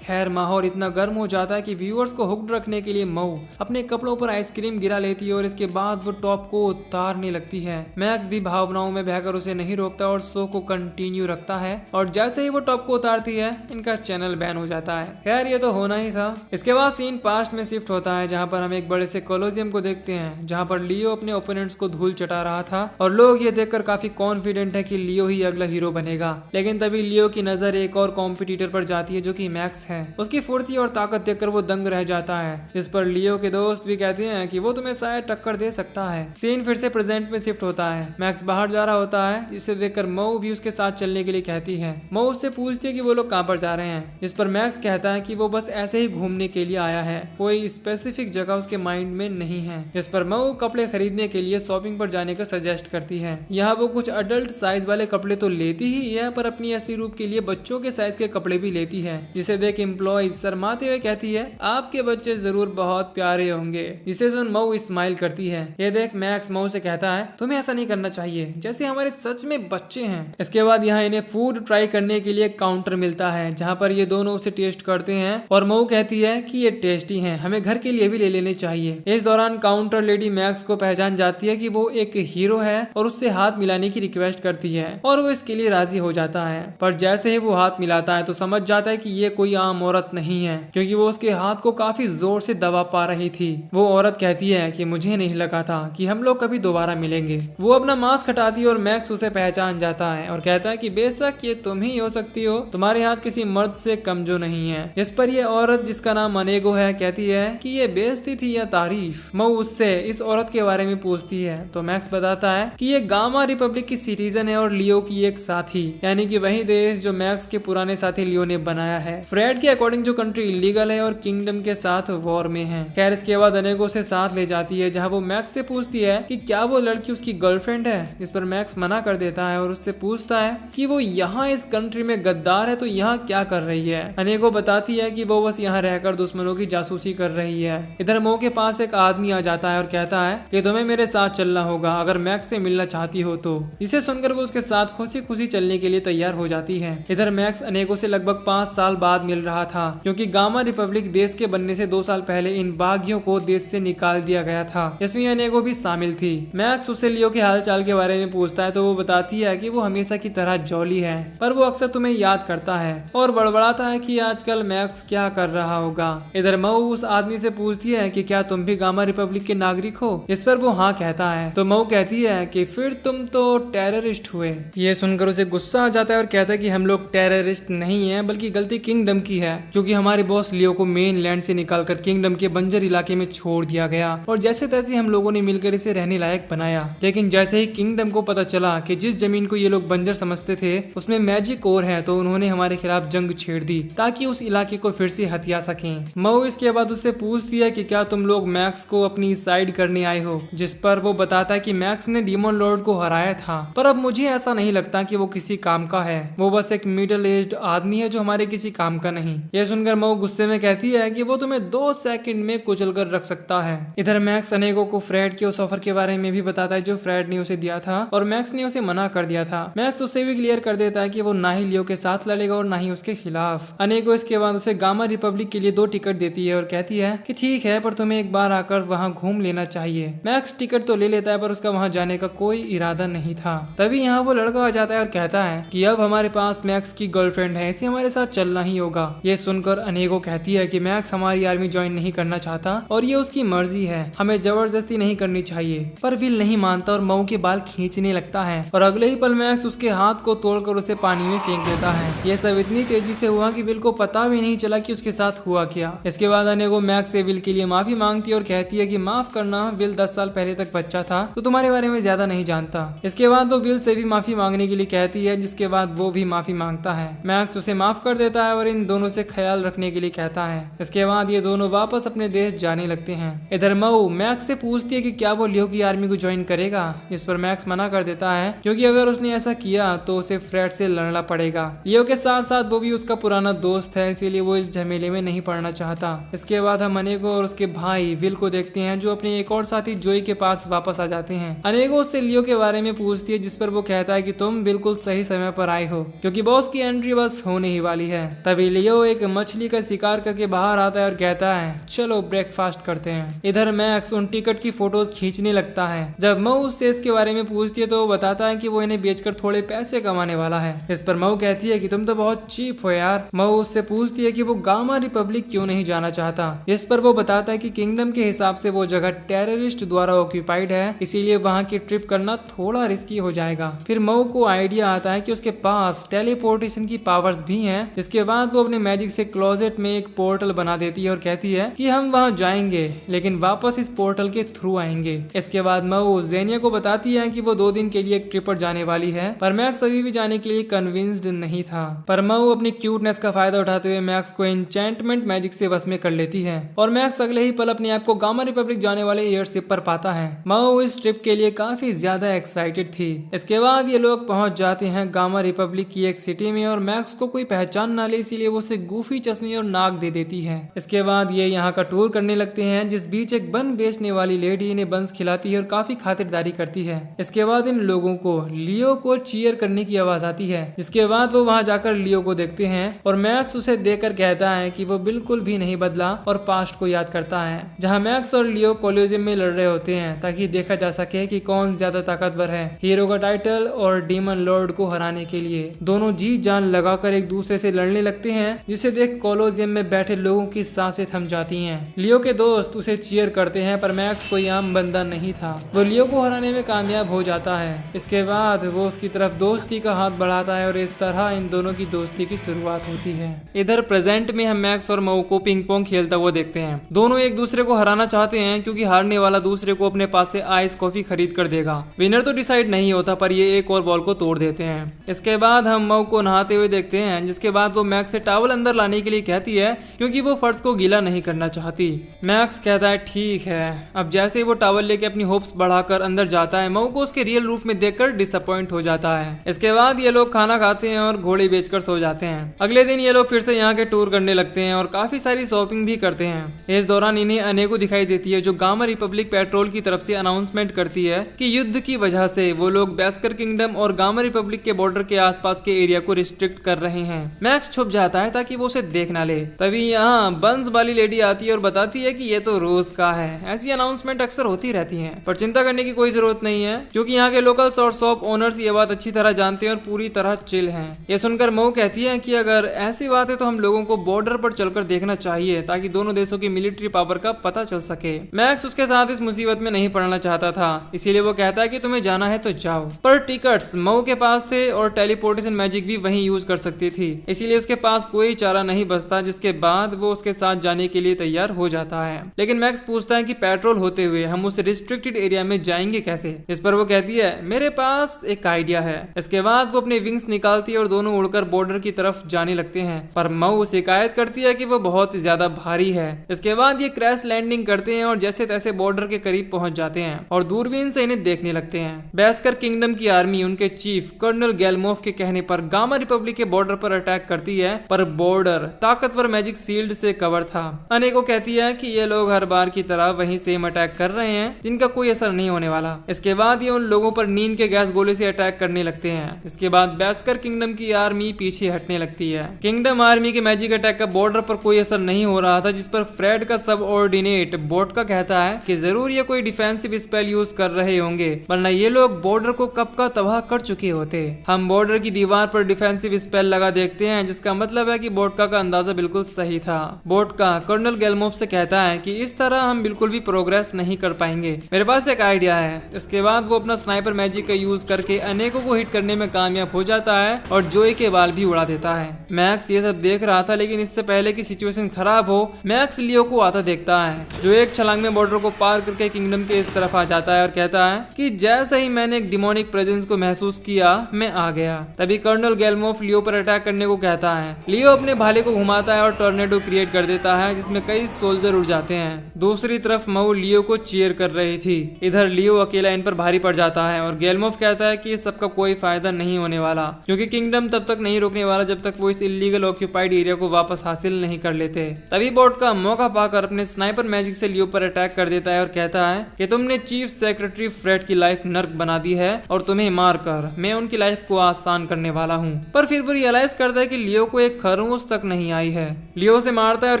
खैर माहौल इतना गर्म हो जाता है कि व्यूअर्स को हुक्ड रखने के लिए मऊ अपने कपड़ों पर आइसक्रीम गिरा लेती है और इसके बाद वो टॉप को उतारने लगती है। मैक्स भी भावनाओं में बहकर उसे नहीं रोकता और शो को कंटिन्यू रखता है और जैसे ही वो टॉप को उतारती है इनका चैनल बैन हो जाता है। खैर ये तो होना ही था। इसके बाद सीन पास्ट में शिफ्ट होता है, जहाँ पर हम एक बड़े से कोलोजियम को देखते हैं, जहाँ पर लियो अपने ओपोनेंट्स को धूल चटा रहा था और लोग ये देखकर काफी कॉन्फिडेंट है कि लियो ही अगला हीरो बनेगा। लेकिन तभी लियो की नजर एक और कॉम्पिटिटर पर जाती है जो कि मैक्स है। उसकी फुर्ती और ताकत देखकर वो दंग रह जाता है। इस पर लियो के दोस्त भी कहते हैं कि वो तुम्हें शायद टक्कर दे सकता है। सीन फिर से प्रेजेंट में शिफ्ट होता है। मैक्स बाहर जा रहा होता है, जिसे देखकर मऊ भी उसके साथ चलने के लिए कहती है। मऊ उससे पूछती है कि वो लोग कहाँ पर जा रहे हैं। इस पर मैक्स कहता है कि वो बस ऐसे ही घूमने के लिए आया है, कोई स्पेसिफिक जगह उसके माइंड में नहीं है। जिस पर मऊ कपड़े खरीदने के लिए शॉपिंग पर जाने का सजेस्ट करती है। यहाँ वो कुछ अडल्ट साइज वाले कपड़े तो लेती ही है, पर अपनी असली रूप के लिए बच्चों के साइज के कपड़े भी लेती है, जिसे देख एम्प्लॉय शर्माते हुए कहती है आपके बच्चे जरूर बहुत प्यारे होंगे। जिसे सुन मऊ स्माइल करती है। ये देख मैक्स मऊ से कहता है तुम्हें ऐसा नहीं करना चाहिए, जैसे हमारे सच में बच्चे हैं। इसके बाद यहाँ इन्हें फूड ट्राई करने के लिए काउंटर मिलता है, जहाँ पर ये दोनों उसे टेस्ट करते हैं और मऊ कहती है कि ये टेस्टी हैं, हमें घर के लिए भी ले लेने चाहिए। इस दौरान काउंटर लेडी मैक्स को पहचान जाती है कि वो एक हीरो है और उससे हाथ मिलाने की रिक्वेस्ट करती है और वो इसके लिए राजी हो जाता है। पर जैसे ही वो हाथ मिलाता है तो समझ जाता है कि ये कोई आम औरत नहीं है, क्योंकि वो उसके हाथ को काफी जोर से दबा पा रही थी। वो औरत कहती है कि मुझे नहीं लगा था कि हम लोग कभी दोबारा मिलेंगे। वो अपना मास्क हटाती है और मैक्स उसे पहचान जाता है और कहता है कि बेशक ये तुम ही हो सकती हो, तुम्हारे हाथ किसी मर्द से कम जो नहीं है। जिस पर ये औरत, जिसका नाम अनेगो है, कहती है कि ये बेइज्जती थी या तारीफ। मऊ उससे इस औरत के बारे में पूछती है तो मैक्स बताता है कि ये गामा रिपब्लिक की सिटीजन है और लियो की एक साथी, यानी कि वही देश जो मैक्स के पुराने साथी लियो ने बनाया है। फ्रेड के अकॉर्डिंग जो कंट्री इलीगल है और किंगडम के साथ वॉर में है। खैर इसके बाद अनेगो से साथ ले जाती है, जहाँ वो मैक्स से पूछती है कि क्या वो लड़की उसकी गर्लफ्रेंड है। इस पर मैक्स मना कर देता है और उससे पूछता है कि वो यहाँ इस कंट्री में गद्दार है तो यहाँ क्या कर रही है। अनेगो बताती है कि वो बस यहाँ रहकर दुश्मनों की जासूसी कर रही है। इधर मो के पास एक आदमी आ जाता है और कहता है कि तुम्हें मेरे साथ चलना होगा अगर मैक्स से मिलना चाहती हो तो। इसे सुनकर वो उसके साथ खुशी खुशी चलने के लिए तैयार हो जाती है। इधर मैक्स अनेगो से लगभग 5 साल बाद मिल रहा था, क्योंकि गामा रिपब्लिक देश के बनने से 2 साल पहले इन बागियों को देश से निकाल दिया गया था, जिसमें अनेको भी शामिल थी। मैक्स उससे लियो के हालचाल के बारे में पूछता है तो वो बताती है कि वो हमेशा की तरह जॉली है, पर वो अक्सर तुम्हें याद करता है और बड़बड़ाता है कि आजकल मैक्स क्या कर रहा होगा। इधर मऊ उस आदमी से पूछती है कि क्या तुम भी गामा रिपब्लिक के नागरिक हो, इस पर वो हाँ कहता है। तो मऊ कहती है कि फिर तुम तो टेररिस्ट हुए। ये सुनकर उसे गुस्सा आ जाता है और कहता है कि हम लोग टेररिस्ट नहीं है, बल्कि गलती किंगडम की है, क्योंकि हमारे बॉस लियो को मेन लैंड से निकालकर किंगडम के बंजर इलाके में छोड़ दिया गया और जैसे तैसे हम लोगों ने मिलकर इसे रहने लायक बनाया। लेकिन जैसे ही किंगडम को पता चला कि जिस जमीन को ये लोग बंजर समझते थे उसमें मैजिक और है, तो उन्होंने हमारे खिलाफ जंग छेड़ दी ताकि उस इलाके को फिर से हथिया सकें। मऊ इसके बाद उससे पूछती है कि क्या तुम लोग मैक्स को अपनी साइड करने आए हो, जिस पर वो बताता है कि मैक्स ने डीमन लॉर्ड को हराया था, पर अब मुझे ऐसा नहीं लगता कि वो किसी काम का है, वो बस एक मिडिल एज्ड आदमी है जो हमारे किसी काम का नहीं। यह सुनकर मऊ गुस्से में कहती है कि वो तुम्हें 2 सेकंड में कुचल कर रख सकता है। इधर मैक्स अनेको को फ्रेड के उस ऑफर के बारे में भी बताता है जो फ्रेड ने उसे दिया था और मैक्स ने उसे मना कर दिया था। मैक्स उससे भी क्लियर कर देता है कि वो ना ही लियो के साथ लड़ेगा और ना ही उसके खिलाफ। अनेको इसके बाद उसे गामा रिपब्लिक के लिए 2 टिकट देती है और कहती है कि ठीक है, पर तुम्हें एक बार आकर वहाँ घूम लेना चाहिए। मैक्स टिकट तो ले लेता है पर उसका वहाँ जाने का कोई इरादा नहीं था। तभी यहाँ वो लड़का आ जाता है और कहता है कि अब हमारे पास मैक्स की गर्लफ्रेंड है, इसे हमारे साथ चलना ही होगा। ये सुनकर अनेको कहती है कि मैक्स हमारी आर्मी ज्वाइन नहीं करना चाहता और ये उसकी मर्जी है, हमें जबरदस्ती नहीं करनी चाहिए। पर विल नहीं मानता और मऊ के बाल खींचने लगता है और अगले ही पल मैक्स उसके हाथ को तोड़कर उसे पानी में फेंक देता है। यह सब इतनी तेजी से हुआ कि विल को पता भी नहीं चला कि उसके साथ हुआ क्या। इसके बाद अनेको मैक्स से विल के लिए माफी मांगती है और कहती है कि माफ करना, विल 10 साल पहले तक बच्चा था तो तुम्हारे बारे में ज्यादा नहीं जानता। इसके बाद वो विल से भी माफी मांगने के लिए कहती है, जिसके बाद वो भी माफी मांगता है। मैक्स उसे माफ कर देता है और इन दोनों से ख्याल रखने के लिए कहता है। इसके बाद ये दोनों वापस अपने देश जाने लगते हैं। इधर मऊ मैक्स से पूछती है कि क्या वो लियो की आर्मी को ज्वाइन करेगा, इस पर मैक्स मना कर देता है क्योंकि अगर उसने ऐसा किया तो उसे फ्रेड से लड़ना पड़ेगा। लियो के साथ साथ वो भी उसका पुराना दोस्त है, इसीलिए वो इस झमेले में नहीं पड़ना चाहता। इसके बाद हम अनेको और उसके भाई विल को देखते हैं जो अपने एक और साथी जोई के पास वापस आ जाते हैं। अनेको उससे लियो के बारे में पूछती है, जिस पर वो कहता है कि तुम बिल्कुल सही समय पर आए हो क्योंकि बॉस की एंट्री बस होने ही वाली है। तभी लियो एक मछली का शिकार करके बाहर आता है और कहता है चलो ब्रेकफास्ट करते हैं। इधर मैक्स उन टिकट की फोटोज खींचने लगता है। जब मऊ उससे इसके बारे में पूछती है तो वो बताता है कि वो इन्हें बेचकर थोड़े पैसे कमाने वाला है। इस पर मऊ कहती है कि तुम तो बहुत चीप हो यार। मऊ उससे पूछती है कि वो गामा रिपब्लिक क्यों नहीं जाना चाहता। इस पर वो बताता है कि किंगडम के हिसाब से वो जगह टेररिस्ट द्वारा ऑक्यूपाइड है, इसीलिए वहाँ की ट्रिप करना थोड़ा रिस्की हो जाएगा। फिर मऊ को आइडिया आता है कि उसके पास टेलीपोर्टेशन की पावर्स भी हैं। जिसके बाद वो अपने मैजिक से क्लोजेट में एक पोर्टल बना देती है और कहती है कि हम वहाँ जाएंगे लेकिन वापस इस पोर्टल के थ्रू आएंगे। इसके बाद मऊ जेनिया को बताती है कि वो 2 दिन के लिए एक ट्रिप पर जाने वाली है, पर मैक्स अभी भी जाने के लिए कन्विंस्ड नहीं था। पर मऊ अपनी क्यूटनेस का फायदा उठाते हुए मैक्स को एन्चेंटमेंट मैजिक से वश में कर लेती है और मैक्स अगले ही पल अपने आप को गामा रिपब्लिक जाने वाले एयरशिप पर पाता है। मऊ इस ट्रिप के लिए काफी ज्यादा एक्साइटेड थी। इसके बाद ये लोग पहुंच जाते हैं गामा रिपब्लिक की एक सिटी में और मैक्स को कोई पहचान ना ले इसीलिए वो उसे गूफी चश्मे और नाक दे देती है। इसके बाद ये यहाँ का टूर करने लगते हैं, जिस बीच एक बन बेचने वाली लेडी इन्हें बंस खिलाती है और काफी खातिरदारी करती है। इसके बाद इन लोगों को लियो को चीयर करने की आवाज आती है, जिसके बाद वो वहाँ जाकर लियो को देखते हैं और मैक्स उसे देखकर कहता है कि वो बिल्कुल भी नहीं बदला और पास्ट को याद करता है, जहाँ मैक्स और लियो कॉलेजियम में लड़ रहे होते हैं ताकि देखा जा सके कि कौन ज्यादा ताकतवर है, हीरो का टाइटल और डीमन लॉर्ड को हराने के लिए। दोनों जी जान लगाकर एक दूसरे से लड़ने लगते हैं, जिसे देख कॉलेजियम में बैठे लोगों की सांसें थम जाती हैं। लियो के दोस्त उसे चीयर करते हैं पर मैक्स कोई आम बंदा नहीं था, वो लियो को हराने में कामयाब हो जाता है। इसके बाद वो उसकी तरफ दोस्ती का हाथ बढ़ाता है और इस तरह इन दोनों की दोस्ती की शुरुआत होती है। इधर प्रेजेंट में हम मैक्स और मऊ को पिंग पोंग खेलता हुआ देखते हैं। दोनों एक दूसरे को हराना चाहते हैं क्योंकि हारने वाला दूसरे को अपने पास से आइस कॉफी खरीद कर देगा। विनर तो डिसाइड नहीं होता पर ये एक और बॉल को तोड़ देते हैं। इसके बाद हम मऊ को नहाते हुए देखते हैं, जिसके बाद वो मैक्स से टॉवल अंदर लाने के लिए कहती है क्योंकि वो फर्श को गीला नहीं करना चाहती। मैक्स कहता है ठीक है। अब जैसे ही वो टॉवल लेके अपनी होप्स बढ़ाकर अंदर जाता है, मऊ को उसके रियल रूप में देखकर डिसअपॉइंट हो जाता है। इसके बाद ये लोग खाना खाते हैं और घोड़े बेचकर सो जाते हैं। अगले दिन ये लोग फिर से यहाँ के टूर करने लगते हैं और काफी सारी शॉपिंग भी करते हैं। इस दौरान इन्हें अनेको दिखाई देती है जो गामा रिपब्लिक पेट्रोल की तरफ से अनाउंसमेंट करती है कि युद्ध की वजह से वो लोग बेस्कर किंगडम और गामा रिपब्लिक के बॉर्डर के आसपास के एरिया को रिस्ट्रिक्ट कर रहे हैं। मैक्स छुप जाता है ताकि वो उसे देख ना ले। तभी यहाँ बंस वाली लेडी आती है और बताती है कि ये तो रोज का है। ऐसी अनाउंसमेंट अक्सर होती रहती हैं, पर चिंता करने की कोई जरूरत नहीं है क्योंकि यहाँ के लोकल्स और शॉप ओनर्स ये बात अच्छी तरह जानते हैं और पूरी तरह चिल हैं। ये सुनकर मऊ कहती है कि अगर ऐसी बात है तो हम लोगों को बॉर्डर पर चलकर देखना चाहिए ताकि दोनों देशों की मिलिट्री पावर का पता चल सके। मैक्स उसके साथ इस मुसीबत में नहीं पड़ना चाहता था, इसीलिए वो कहता है कि तुम्हें जाना है तो जाओ। पर टिकट्स मऊ के पास थे और टेलीपोर्टेशन मैजिक भी वहीं यूज कर सकती थी, इसीलिए उसके पास कोई चारा नहीं बचता, जिसके बाद वो उसके साथ जाने के लिए तैयार हो जाता है। लेकिन मैक्स पूछता है कि पेट्रोल होते हुए हम उस रिस्ट्रिक्टेड एरिया में जाएंगे कैसे। इस पर वो कहती है मेरे पास एक आइडिया है। इसके बाद वो अपने विंग्स निकालती है और दोनों उड़कर बॉर्डर की तरफ जाने लगते हैं, पर मऊ शिकायत करती है कि वो बहुत ज्यादा भारी है। इसके बाद ये क्रैश लैंडिंग करते हैं और जैसे तैसे बॉर्डर के करीब पहुंच जाते हैं और दूरबीन से इन्हें देखने लगते हैं। बेस्कर किंगडम की आर्मी उनके चीफ कर्नल गैलमोफ के कहने पर गामा रिपब्लिक के बॉर्डर पर अटैक करती है, पर बॉर्डर ताकतवर मैजिक शील्ड से कवर था। अनेको कहती है कि ये लोग हर बार की तरह वही सेम अटैक कर रहे हैं जिनका कोई असर नहीं होने वाला। इसके बाद ये उन लोगों पर नींद के गैस गोले से अटैक करने लगते हैं। इसके बाद बेस्कर किंगडम की आर्मी पीछे हटने लगती है। किंगडम आर्मी के मैजिक अटैक का बॉर्डर पर कोई असर नहीं हो रहा था, जिस पर फ्रेड का सब ऑर्डिनेट बोट का कहता है कि जरूर ये कोई डिफेंसिव स्पेल यूज कर रहे होंगे, वरना ये लोग बॉर्डर को कब का तबाह कर चुके होते। हम बॉर्डर की दीवार पर डिफेंसिव स्पेल लगा देखते हैं, जिसका मतलब है कि बोटका का अंदाजा बिल्कुल सही था। बोटका कर्नल गैलमोफ से कहता है कि इस तरह हम बिल्कुल भी प्रोग्रेस नहीं कर पाएंगे, मेरे पास एक आइडिया है। इसके बाद वो अपना स्नाइपर मैजिक का यूज करके अनेकों को हिट करने में कामयाब हो जाता है और जोई के बाल भी उड़ा देता है। मैक्स ये सब देख रहा था, लेकिन इससे पहले कि सिचुएशन खराब हो, मैक्स लियो को आता देखता है, जो एक छलांग में बॉर्डर को पार करके किंगडम के इस तरफ आ जाता है और कहता है कि जैसे ही मैंने एक डिमोनिक प्रेजेंस को महसूस किया मैं आ गया। तभी कर्नल गैलमोफ लियो पर अटैक करने को कहता है। लियो अपने भाले को घुमाता है और टॉर्नेडो क्रिएट कर देता है, जिसमें कई सोल्जर उड़ जाते हैं। दूसरी तरफ मऊ लियो को चीयर कर रही थी। इधर लियो अकेला इन पर भारी पड़ जाता है और गैलमोफ कहता है कि सबका कोई फायदा नहीं होने वाला, क्योंकि किंगडम तब तक नहीं रोकने वाला जब तक वो इस इलीगल ऑक्यूपाइड एरिया को वापस हासिल नहीं कर लेते। तभी बोट का मौका पाकर अपने स्नाइपर मैजिक से लियो पर अटैक कर देता है और कहता है कि तुमने चीफ सेक्रेटरी फ्रेड की लाइफ नर्क बना दी है और तुम्हें मारकर मैं उनकी लाइफ को आसान करने वाला हूँ। पर फिर वो रियलाइज करता है कि लियो को एक खरगोश तक नहीं आई है। लियो से मारता है और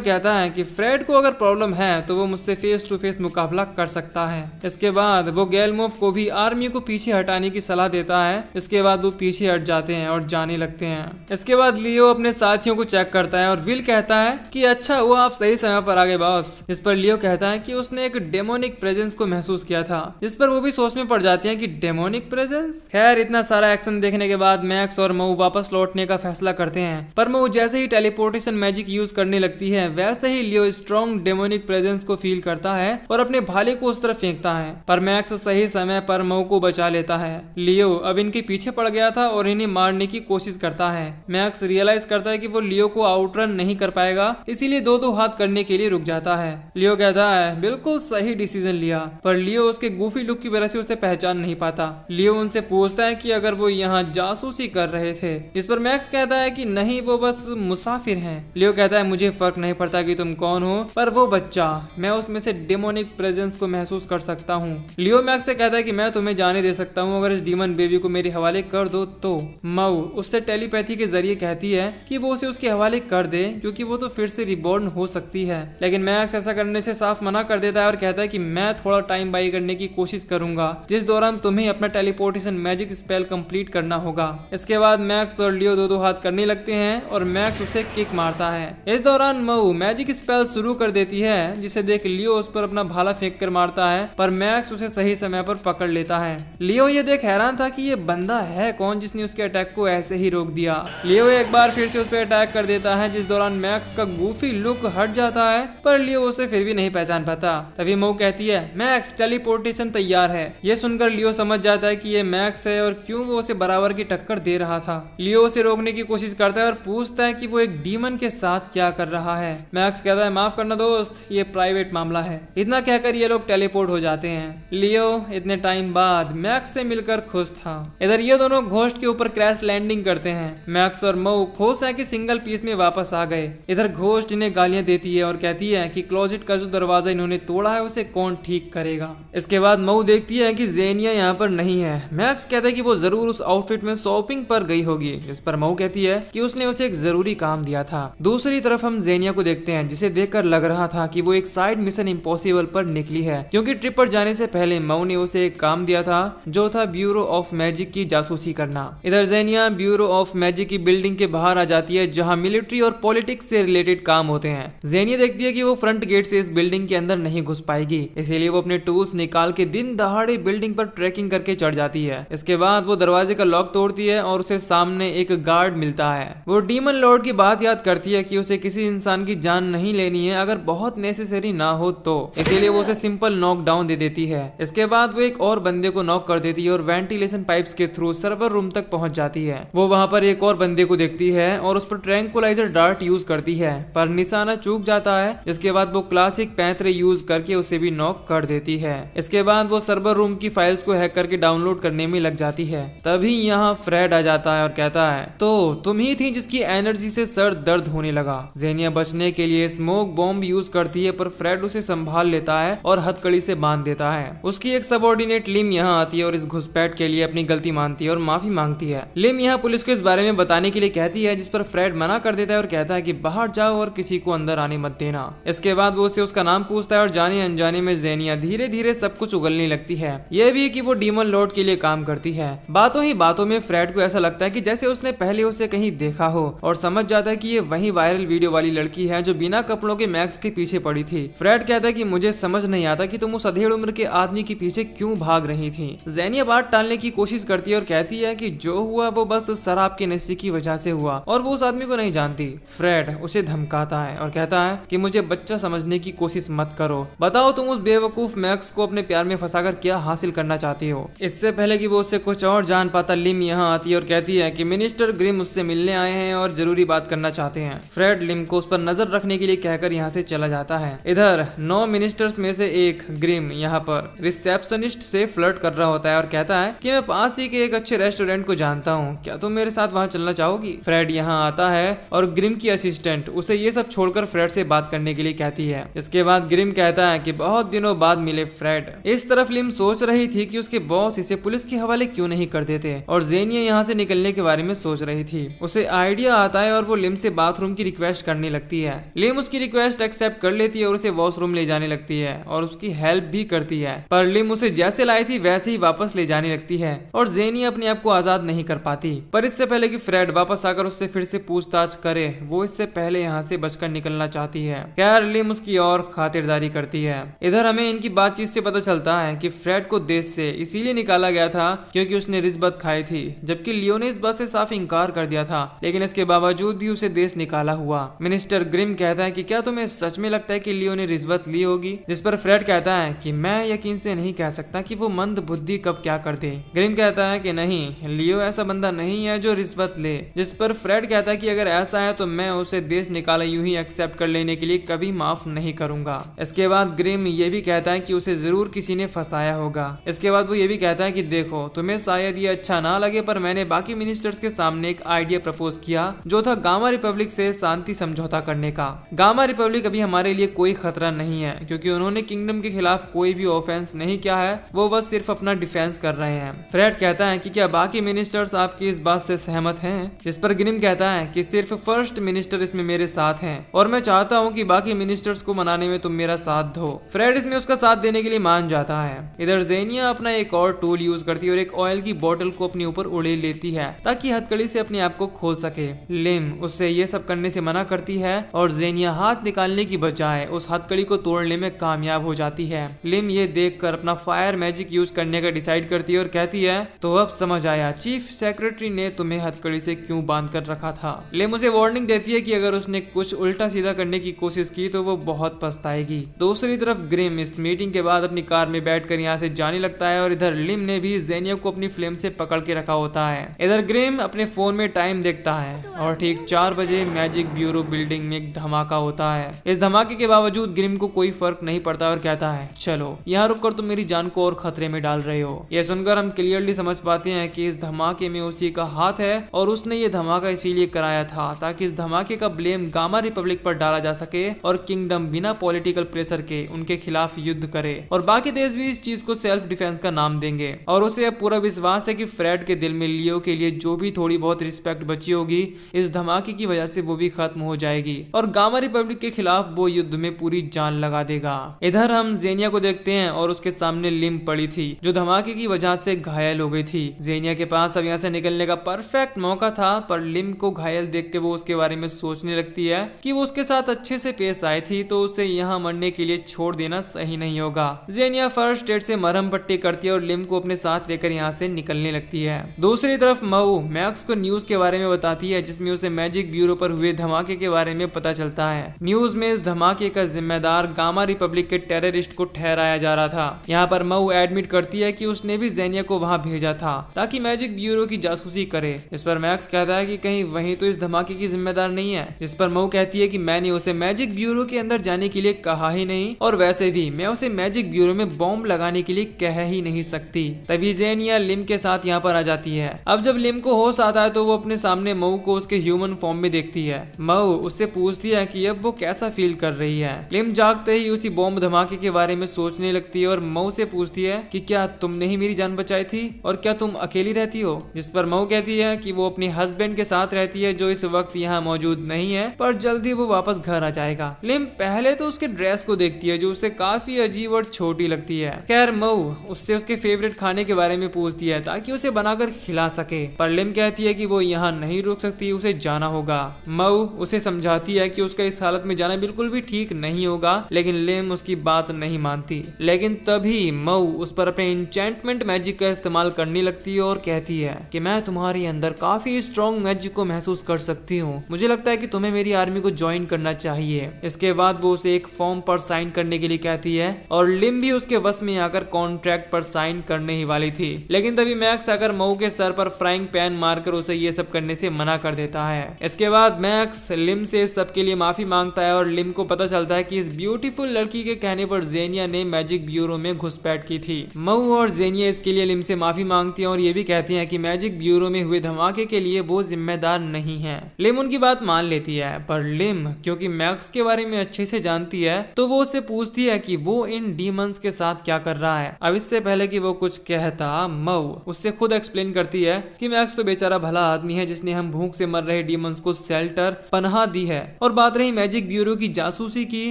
कहता है कि फ्रेड को अगर प्रॉब्लम है तो वो मुझसे फेस टू फेस मुकाबला कर सकता है। इसके बाद वो गैलमोफ को भी आर्मी को पीछे हटाने की सलाह देता है। इसके बाद वो पीछे हट जाते हैं और जाने लगते हैं। इसके बाद लियो अपने साथियों को चेक करता है और विल कहता है कि अच्छा हुआ आप सही समय पर आ गए बॉस। इस पर लियो कहता है कि उसने एक डेमोनिक प्रेजेंस को महसूस किया था, जिस पर वो भी सोच में पड़ जाती है कि डेमोनिक प्रेजेंस। खैर इतना सारा एक्शन देखने के बाद मैक्स और मऊ वापस लौटने का फैसला करते हैं, पर मऊ जैसे ही टेलीपोर्टेशन मैजिक यूज करने लगती है वैसे ही लियो स्ट्रॉन्ग डेमोनिक प्रेजेंस को फील करता है और अपने भाले को उस तरफ फेंकता है, पर मैक्स सही समय पर मऊ को बचा लेता है। लियो अब इनके पीछे पड़ गया था और इन्हें मारने की कोशिश करता है। मैक्स रियलाइज करता है कि वो लियो को आउटरन नहीं कर पाएगा, इसीलिए दो हाथ करने के लिए रुक जाता है। लियो कहता है बिल्कुल सही डिसीजन लिया, पर लियो उसके गूफी लुक की वजह से उसे पहचान नहीं पाता। लियो उनसे पूछता है कि अगर वो यहाँ जासूसी कर रहे थे। इस पर मैक्स कहता है कि नहीं वो बस मुसाफिर हैं। लियो कहता है मुझे फर्क नहीं पड़ता कि तुम कौन हो, पर वो बच्चा मैं उसमें से डेमोनिक प्रेजेंस को महसूस कर सकता हूँ। लियो मैक्स से कहता है कि मैं तुम्हें जाने दे सकता हूँ अगर इस डीमन बेबी को मेरे हवाले कर दो तो। मऊ उससे टेलीपैथी के जरिए कहती है कि वो उसे उसके हवाले कर दे क्योंकि वो तो फिर से रिबॉर्न हो सकती है, लेकिन मैक्स ऐसा करने से साफ मना कर देता है और कहता है कि मैं थोड़ा टाइम बाई करने की कोशिश करूंगा, जिस दौरान तुम्हें अपना टेलीपोर्टेशन मैजिक स्पेल कंप्लीट करना होगा। इसके बाद मैक्स और लियो दो हाथ करने लगते हैं और मैक्स उसे किक मारता है। इस दौरान मऊ मैजिक स्पेल शुरू कर देती है, जिसे देख लियो उस पर अपना भाला फेंक कर मारता है, पर मैक्स उसे सही समय पर पकड़ लेता है। लियो ये देख हैरान था कि ये बंदा है कौन जिसने उसके अटैक को ऐसे ही रोक दिया। लियो एक बार फिर से उस पर अटैक कर देता है, जिस दौरान मैक्स का गूफी लुक हट जाता है, पर लियो उसे फिर भी नहीं पहचान पाता। तभी मऊ कहती है मैक्स टेलीपोर्टेशन तैयार है। ये सुनकर लियो समझ जाता है कि ये मैक्स है और क्यों वो उसे बराबर की टक्कर दे रहा था। लियो उसे रोकने की कोशिश करता है और पूछता है कि वो एक डीमन के साथ क्या कर रहा है। मैक्स कहता है माफ करना दोस्त, ये प्राइवेट मामला है। इतना कहकर ये लोग टेलीपोर्ट हो जाते हैं। लियो इतने टाइम बाद मैक्स से मिलकर खुश था। इधर ये दोनों घोस्ट के ऊपर क्रैश लैंडिंग करते हैं। मैक्स और मऊ खुश है कि सिंगल पीस में वापस आ गए। इधर घोस्ट इन्हें गालियां देती है और कहती है कि क्लोजेट का जो दरवाजा इन्होंने तोड़ा है उसे कौन ठीक करेगा। इसके बाद मऊ देखती है कि जेनिया यहाँ पर नहीं है। मैक्स कहता है कि वो जरूर उस आउटफिट में शॉपिंग पर गई होगी, जिस पर मऊ कहती है कि उसने उसे एक जरूरी भी काम दिया था। दूसरी तरफ हम जेनिया को देखते हैं, जिसे देखकर लग रहा था कि वो एक साइड मिशन इम्पॉसिबल पर निकली है, क्योंकि ट्रिप पर जाने से पहले मऊ ने उसे एक काम दिया था, जो था ब्यूरो ऑफ मैजिक की जासूसी करना। इधर जेनिया ब्यूरो ऑफ मैजिक की बिल्डिंग के बाहर आ जाती है, जहाँ मिलिट्री और पॉलिटिक्स से रिलेटेड काम होते हैं। जेनिया देखती है कि वो फ्रंट गेट से इस बिल्डिंग के अंदर नहीं घुस पाएगी, इसीलिए वो अपने टूल्स निकाल के दिन दहाड़े बिल्डिंग पर ट्रैकिंग करके चढ़ जाती है। इसके बाद वो दरवाजे का लॉक तोड़ती है और उसे सामने एक गार्ड मिलता है। वो डीमन लॉर्ड की बात याद करती है कि उसे किसी इंसान की जान नहीं लेनी है अगर बहुत नेसेसरी ना हो तो, इसीलिए वो उसे सिंपल नॉक डाउन दे देती है। इसके बाद वो एक और बंदे को नॉक कर देती है और वेंटिलेशन पाइप्स के थ्रू सर्वर रूम तक पहुंच जाती है। वो वहां पर एक और बंदे को देखती है और उस पर ट्रैंकुलाइजर डार्ट यूज करती है, पर निशाना चूक जाता है। इसके बाद वो क्लासिक पैंतरे यूज करके उसे भी नॉक कर देती है। इसके बाद वो सर्वर रूम की फाइल्स को हैक करके डाउनलोड करने में लग जाती है। तभी यहाँ फ्रेड आ जाता है और कहता है, तो तुम ही थी जिसकी एनर्जी से सर दर्द होने लगा। जेनिया बचने के लिए स्मोक बॉम्ब यूज करती है, पर फ्रेड उसे संभाल लेता है और हथकड़ी से बांध देता है। उसकी एक सबऑर्डिनेट लिम यहाँ आती है और इस घुसपैठ के लिए अपनी गलती मानती है और माफी मांगती है। लिम यहाँ पुलिस को इस बारे में बताने के लिए कहती है, जिस पर फ्रेड मना कर देता है और कहता है कि बाहर जाओ और किसी को अंदर आने मत देना। इसके बाद वो उसे उसका नाम पूछता है और जाने अनजाने में जेनिया धीरे धीरे सब कुछ उगलने लगती है। यह भी कि वो डीमन लॉर्ड के लिए काम करती है। बातों ही बातों में फ्रेड को ऐसा लगता है कि जैसे उसने पहले उसे कहीं देखा हो और समझ जाता है कि ये वही वायरल वीडियो वाली लड़की है जो बिना कपड़ों के मैक्स के पीछे पड़ी थी। फ्रेड कहता है कि मुझे समझ नहीं आता कि तुम उस अधेड़ उम्र के आदमी के पीछे क्यों भाग रही थी। जेनिया बात टालने की कोशिश करती है और कहती है कि जो हुआ वो बस शराब के नशे की वजह से हुआ और वो उस आदमी को नहीं जानती। फ्रेड उसे धमकाता है और कहता है कि मुझे बच्चा समझने की कोशिश मत करो, बताओ तुम उस बेवकूफ मैक्स को अपने प्यार में फंसाकर क्या हासिल करना चाहती हो। इससे पहले कि वो उससे कुछ और जान पाता, लिम यहाँ आती है और कहती है कि मिनिस्टर ग्रिम उससे मिलने आए हैं और जरूरी बात करना चाहते हैं। फ्रेड लिम को उस पर नजर रखने के लिए कहकर यहाँ से चला जाता है। इधर 9 मिनिस्टर्स में से एक ग्रिम यहाँ पर रिसेप्शनिस्ट से फ्लर्ट कर रहा होता है और कहता है कि मैं पास ही के एक अच्छे रेस्टोरेंट को जानता हूँ, क्या तुम मेरे साथ वहाँ चलना चाहोगी। फ्रेड यहाँ आता है और ग्रिम की असिस्टेंट उसे ये सब छोड़कर फ्रेड से बात करने के लिए कहती है। इसके बाद ग्रिम कहता है कि बहुत दिनों बाद मिले फ्रेड। इस तरफ लिम सोच रही थी कि उसके बॉस इसे पुलिस के हवाले क्यों नहीं कर देते और जेनिया यहाँ से निकलने के बारे में सोच रही थी। उसे आइडिया आता है और वो लिम से बाथरूम की रिक्वेस्ट करने लगती है। लिम उसकी रिक्वेस्ट एक्सेप्ट कर लेती है और उसे वॉशरूम ले जाने लगती है और उसकी हेल्प भी करती है, पर लिम उसे जैसे लाई थी वैसे ही वापस ले जाने लगती है और जेनिया अपने आप को आजाद नहीं कर पाती। पर इससे पहले कि फ्रेड वापस आकर उससे फिर से पूछताछ करे, वो इससे पहले यहाँ से बचकर निकलना चाहती है। खैर लिम उसकी और खातिरदारी करती है। इधर हमें इनकी बातचीत से पता चलता है कि फ्रेड को देश से इसीलिए निकाला गया था क्योंकि उसने रिश्वत खाई थी, जबकि लियो ने इस बात से साफ इंकार कर दिया था, लेकिन इसके बावजूद भी उसे देश निकाला हुआ। मिनिस्टर ग्रिम कहता है कि क्या तुम्हें सच में लगता है कि लियो ने रिश्वत ली होगी, जिस पर फ्रेड कहता है कि मैं यकीन से नहीं कह सकता कि वो मंद बुद्धि कब क्या कर दे। ग्रिम कहता है कि नहीं, लियो ऐसा बंदा नहीं है जो रिश्वत ले, जिस पर फ्रेड कहता है कि अगर ऐसा है तो मैं उसे देश निकाला यूं ही एक्सेप्ट कर लेने के लिए कभी माफ नहीं करूंगा। इसके बाद ग्रिम ये भी कहता है कि उसे जरूर किसी ने फंसाया होगा। इसके बाद वो ये भी कहता है कि देखो तुम्हें शायद ये अच्छा ना लगे, पर मैंने बाकी मिनिस्टर्स के सामने एक आइडिया प्रपोज किया जो था गामा रिपब्लिक से शांति समझौता करने का। गामा रिपब्लिक अभी हमारे लिए कोई खतरा नहीं है क्योंकि उन्होंने किंगडम के खिलाफ कोई भी ऑफेंस नहीं किया है, वो बस सिर्फ अपना डिफेंस कर रहे हैं। फ्रेड कहता है कि क्या बाकी मिनिस्टर्स आपकी इस बात से सहमत हैं, जिस पर ग्रिम कहता है कि सिर्फ फर्स्ट मिनिस्टर इसमें मेरे साथ हैं और मैं चाहता हूं कि बाकी मिनिस्टर्स को मनाने में तुम मेरा साथ दो। फ्रेड इसमें उसका साथ देने के लिए मान जाता है। इधर जेनिया अपना एक और टूल यूज करती है और एक ऑयल की बोतल को अपने ऊपर उड़े लेती है ताकि हथकड़ी से अपने आप को खोल सके। लिम उससे ये सब करने से मना करती है और जेनिया हाथ निकालने की बजाय उस हथकड़ी को तोड़ने में कामयाब हो जाती है। लिम ये देखकर अपना फायर मैजिक यूज करने का डिसाइड करती है और कहती है तो अब समझ आया चीफ सेक्रेटरी ने तुम्हें हथकड़ी से क्यों बांध कर रखा था। लिम उसे वार्निंग देती है कि अगर उसने कुछ उल्टा सीधा करने की कोशिश की तो वो बहुत पछताएगी। दूसरी तरफ ग्रिम इस मीटिंग के बाद अपनी कार में बैठकर यहाँ से जाने लगता है और इधर लिम ने भी जेनिया को अपनी फ्लेम से पकड़ के रखा होता है। इधर ग्रिम अपने फोन में टाइम देखता है और ठीक 4 बजे मैजिक ब्यूरो बिल्डिंग में एक धमाका होता है। इस धमाके के बावजूद ग्रिम को कोई फर्क नहीं पड़ता और कहता है चलो यहाँ रुककर तुम मेरी जान को और खतरे में डाल रहे हो। यह सुनकर हम क्लियरली समझ पाते हैं कि इस धमाके में उसी का हाथ है और उसने ये धमाका इसीलिए कराया था ताकि इस धमाके का ब्लेम गामा रिपब्लिक पर डाला जा सके और किंगडम बिना पॉलिटिकल प्रेशर के उनके खिलाफ युद्ध करे और बाकी देश भी इस चीज को सेल्फ डिफेंस का नाम देंगे। और उसे अब पूरा विश्वास है कि फ्रेड के दिल में लियो के लिए जो भी थोड़ी बहुत रिस्पेक्ट बची होगी इस धमाके की वजह से वो भी खत्म हो जाएगी और गामा रिपब्लिक के खिलाफ वो युद्ध में पूरी जान लगा देगा। इधर हम जेनिया को देखते हैं और उसके सामने लिम पड़ी थी जो धमाके की वजह से घायल हो गई थी। जेनिया के पास अब यहाँ से निकलने का परफेक्ट मौका था, पर लिम को घायल देख के वो उसके बारे में सोचने लगती है कि वो उसके साथ अच्छे से पेश आई थी, तो उसे यहाँ मरने के लिए छोड़ देना सही नहीं होगा। जेनिया फर्स्ट एड से मरहम पट्टी करती है और लिम को अपने साथ लेकर यहाँ से निकलने लगती है। दूसरी तरफ मऊ मैक्स को न्यूज के बारे में बताती है जिसमें उसे मैजिक ब्यूरो पर हुए धमाके के बारे में पता चलता है। न्यूज में इस धमाके का जिम्मेदार गामा रिपब्लिक के टेररिस्ट को ठहराया जा रहा था। यहाँ पर मऊ एडमिट करती है कि उसने भी जेनिया को वहाँ भेजा था ताकि मैजिक ब्यूरो की जासूसी करे। इस पर मैक्स कहता है कि कहीं वही तो इस धमाके की जिम्मेदार नहीं है, जिस पर मऊ कहती है कि मैंने उसे मैजिक ब्यूरो के अंदर जाने के लिए कहा ही नहीं और वैसे भी मैं उसे मैजिक ब्यूरो में बॉम्ब लगाने के लिए कह ही नहीं सकती। तभी जेनिया लिम के साथ यहाँ पर आ जाती है। अब जब लिम को होश आता है तो वो अपने सामने मऊ को उसके ह्यूमन फॉर्म में देखती है। मऊ उससे पूछती है कि अब वो कैसा फील कर रही है। लिम जागते ही उसी बॉम्ब धमाके के बारे में सोचने लगती है और मऊ से पूछती है कि क्या तुमने ही मेरी जान बचाई थी और क्या तुम अकेली रहती हो, जिस पर मऊ कहती है कि वो अपने हस्बैंड के साथ रहती है जो इस वक्त यहाँ मौजूद नहीं है, पर जल्दी वो वापस घर आ जाएगा। लिम पहले तो उसके ड्रेस को देखती है जो उसे काफी अजीब और छोटी लगती है। खैर मऊ उससे उसके फेवरेट खाने के बारे में पूछती है ताकि उसे बनाकर खिला सके, पर लिम कहती है कि वो यहाँ नहीं रुक सकती, उसे जाना होगा। मऊ उसे समझाती है कि उसका इस हालत में जाना बिल्कुल भी ठीक नहीं होगा, लेकिन लिम उसकी बात नहीं मानती। लेकिन तभी मऊ उस पर अपने इंचेंटमेंट मैजिक का इस्तेमाल करने लगती है और कहती है कि मैं तुम्हारे अंदर काफी स्ट्रॉन्ग मैजिक को महसूस कर सकती हूँ, मुझे लगता है कि तुम्हें मेरी आर्मी को ज्वाइन करना चाहिए। इसके बाद वो उसे एक फॉर्म पर साइन करने के लिए कहती है और लिम भी उसके वश में आकर कॉन्ट्रैक्ट पर साइन करने ही वाली थी, लेकिन तभी मैक्स आकर मऊ के सर पर फ्राइंग पैन मारकर उसे ये सब करने से मना कर देता है। इसके बाद मैक्स लिम से सब के लिए माफी मांगता है और लिम को पता चलता है कि इस ब्यूटीफुल लड़की के कहने पर जेनिया ने मैजिक ब्यूरो में घुसपैठ की थी। मऊ और जेनिया इसके लिए लिम से माफी मांगती हैं और ये भी कहती हैं कि मैजिक ब्यूरो में हुए धमाके के लिए वो जिम्मेदार नहीं है। लिम उनकी बात मान लेती है, पर लिम क्योंकि मैक्स के बारे में अच्छे से जानती है तो वो उससे पूछती है कि वो इन डीमंस के साथ क्या कर रहा है। अब इससे पहले कि वो कुछ कहता मऊ उससे खुद एक्सप्लेन करती है कि मैक्स तो बेचारा भला आदमी है जिसने हम भूख से मर रहे डीमंस को शेल्टर पनाह दी है, और बात रही मैजिक ब्यूरो की जासूसी की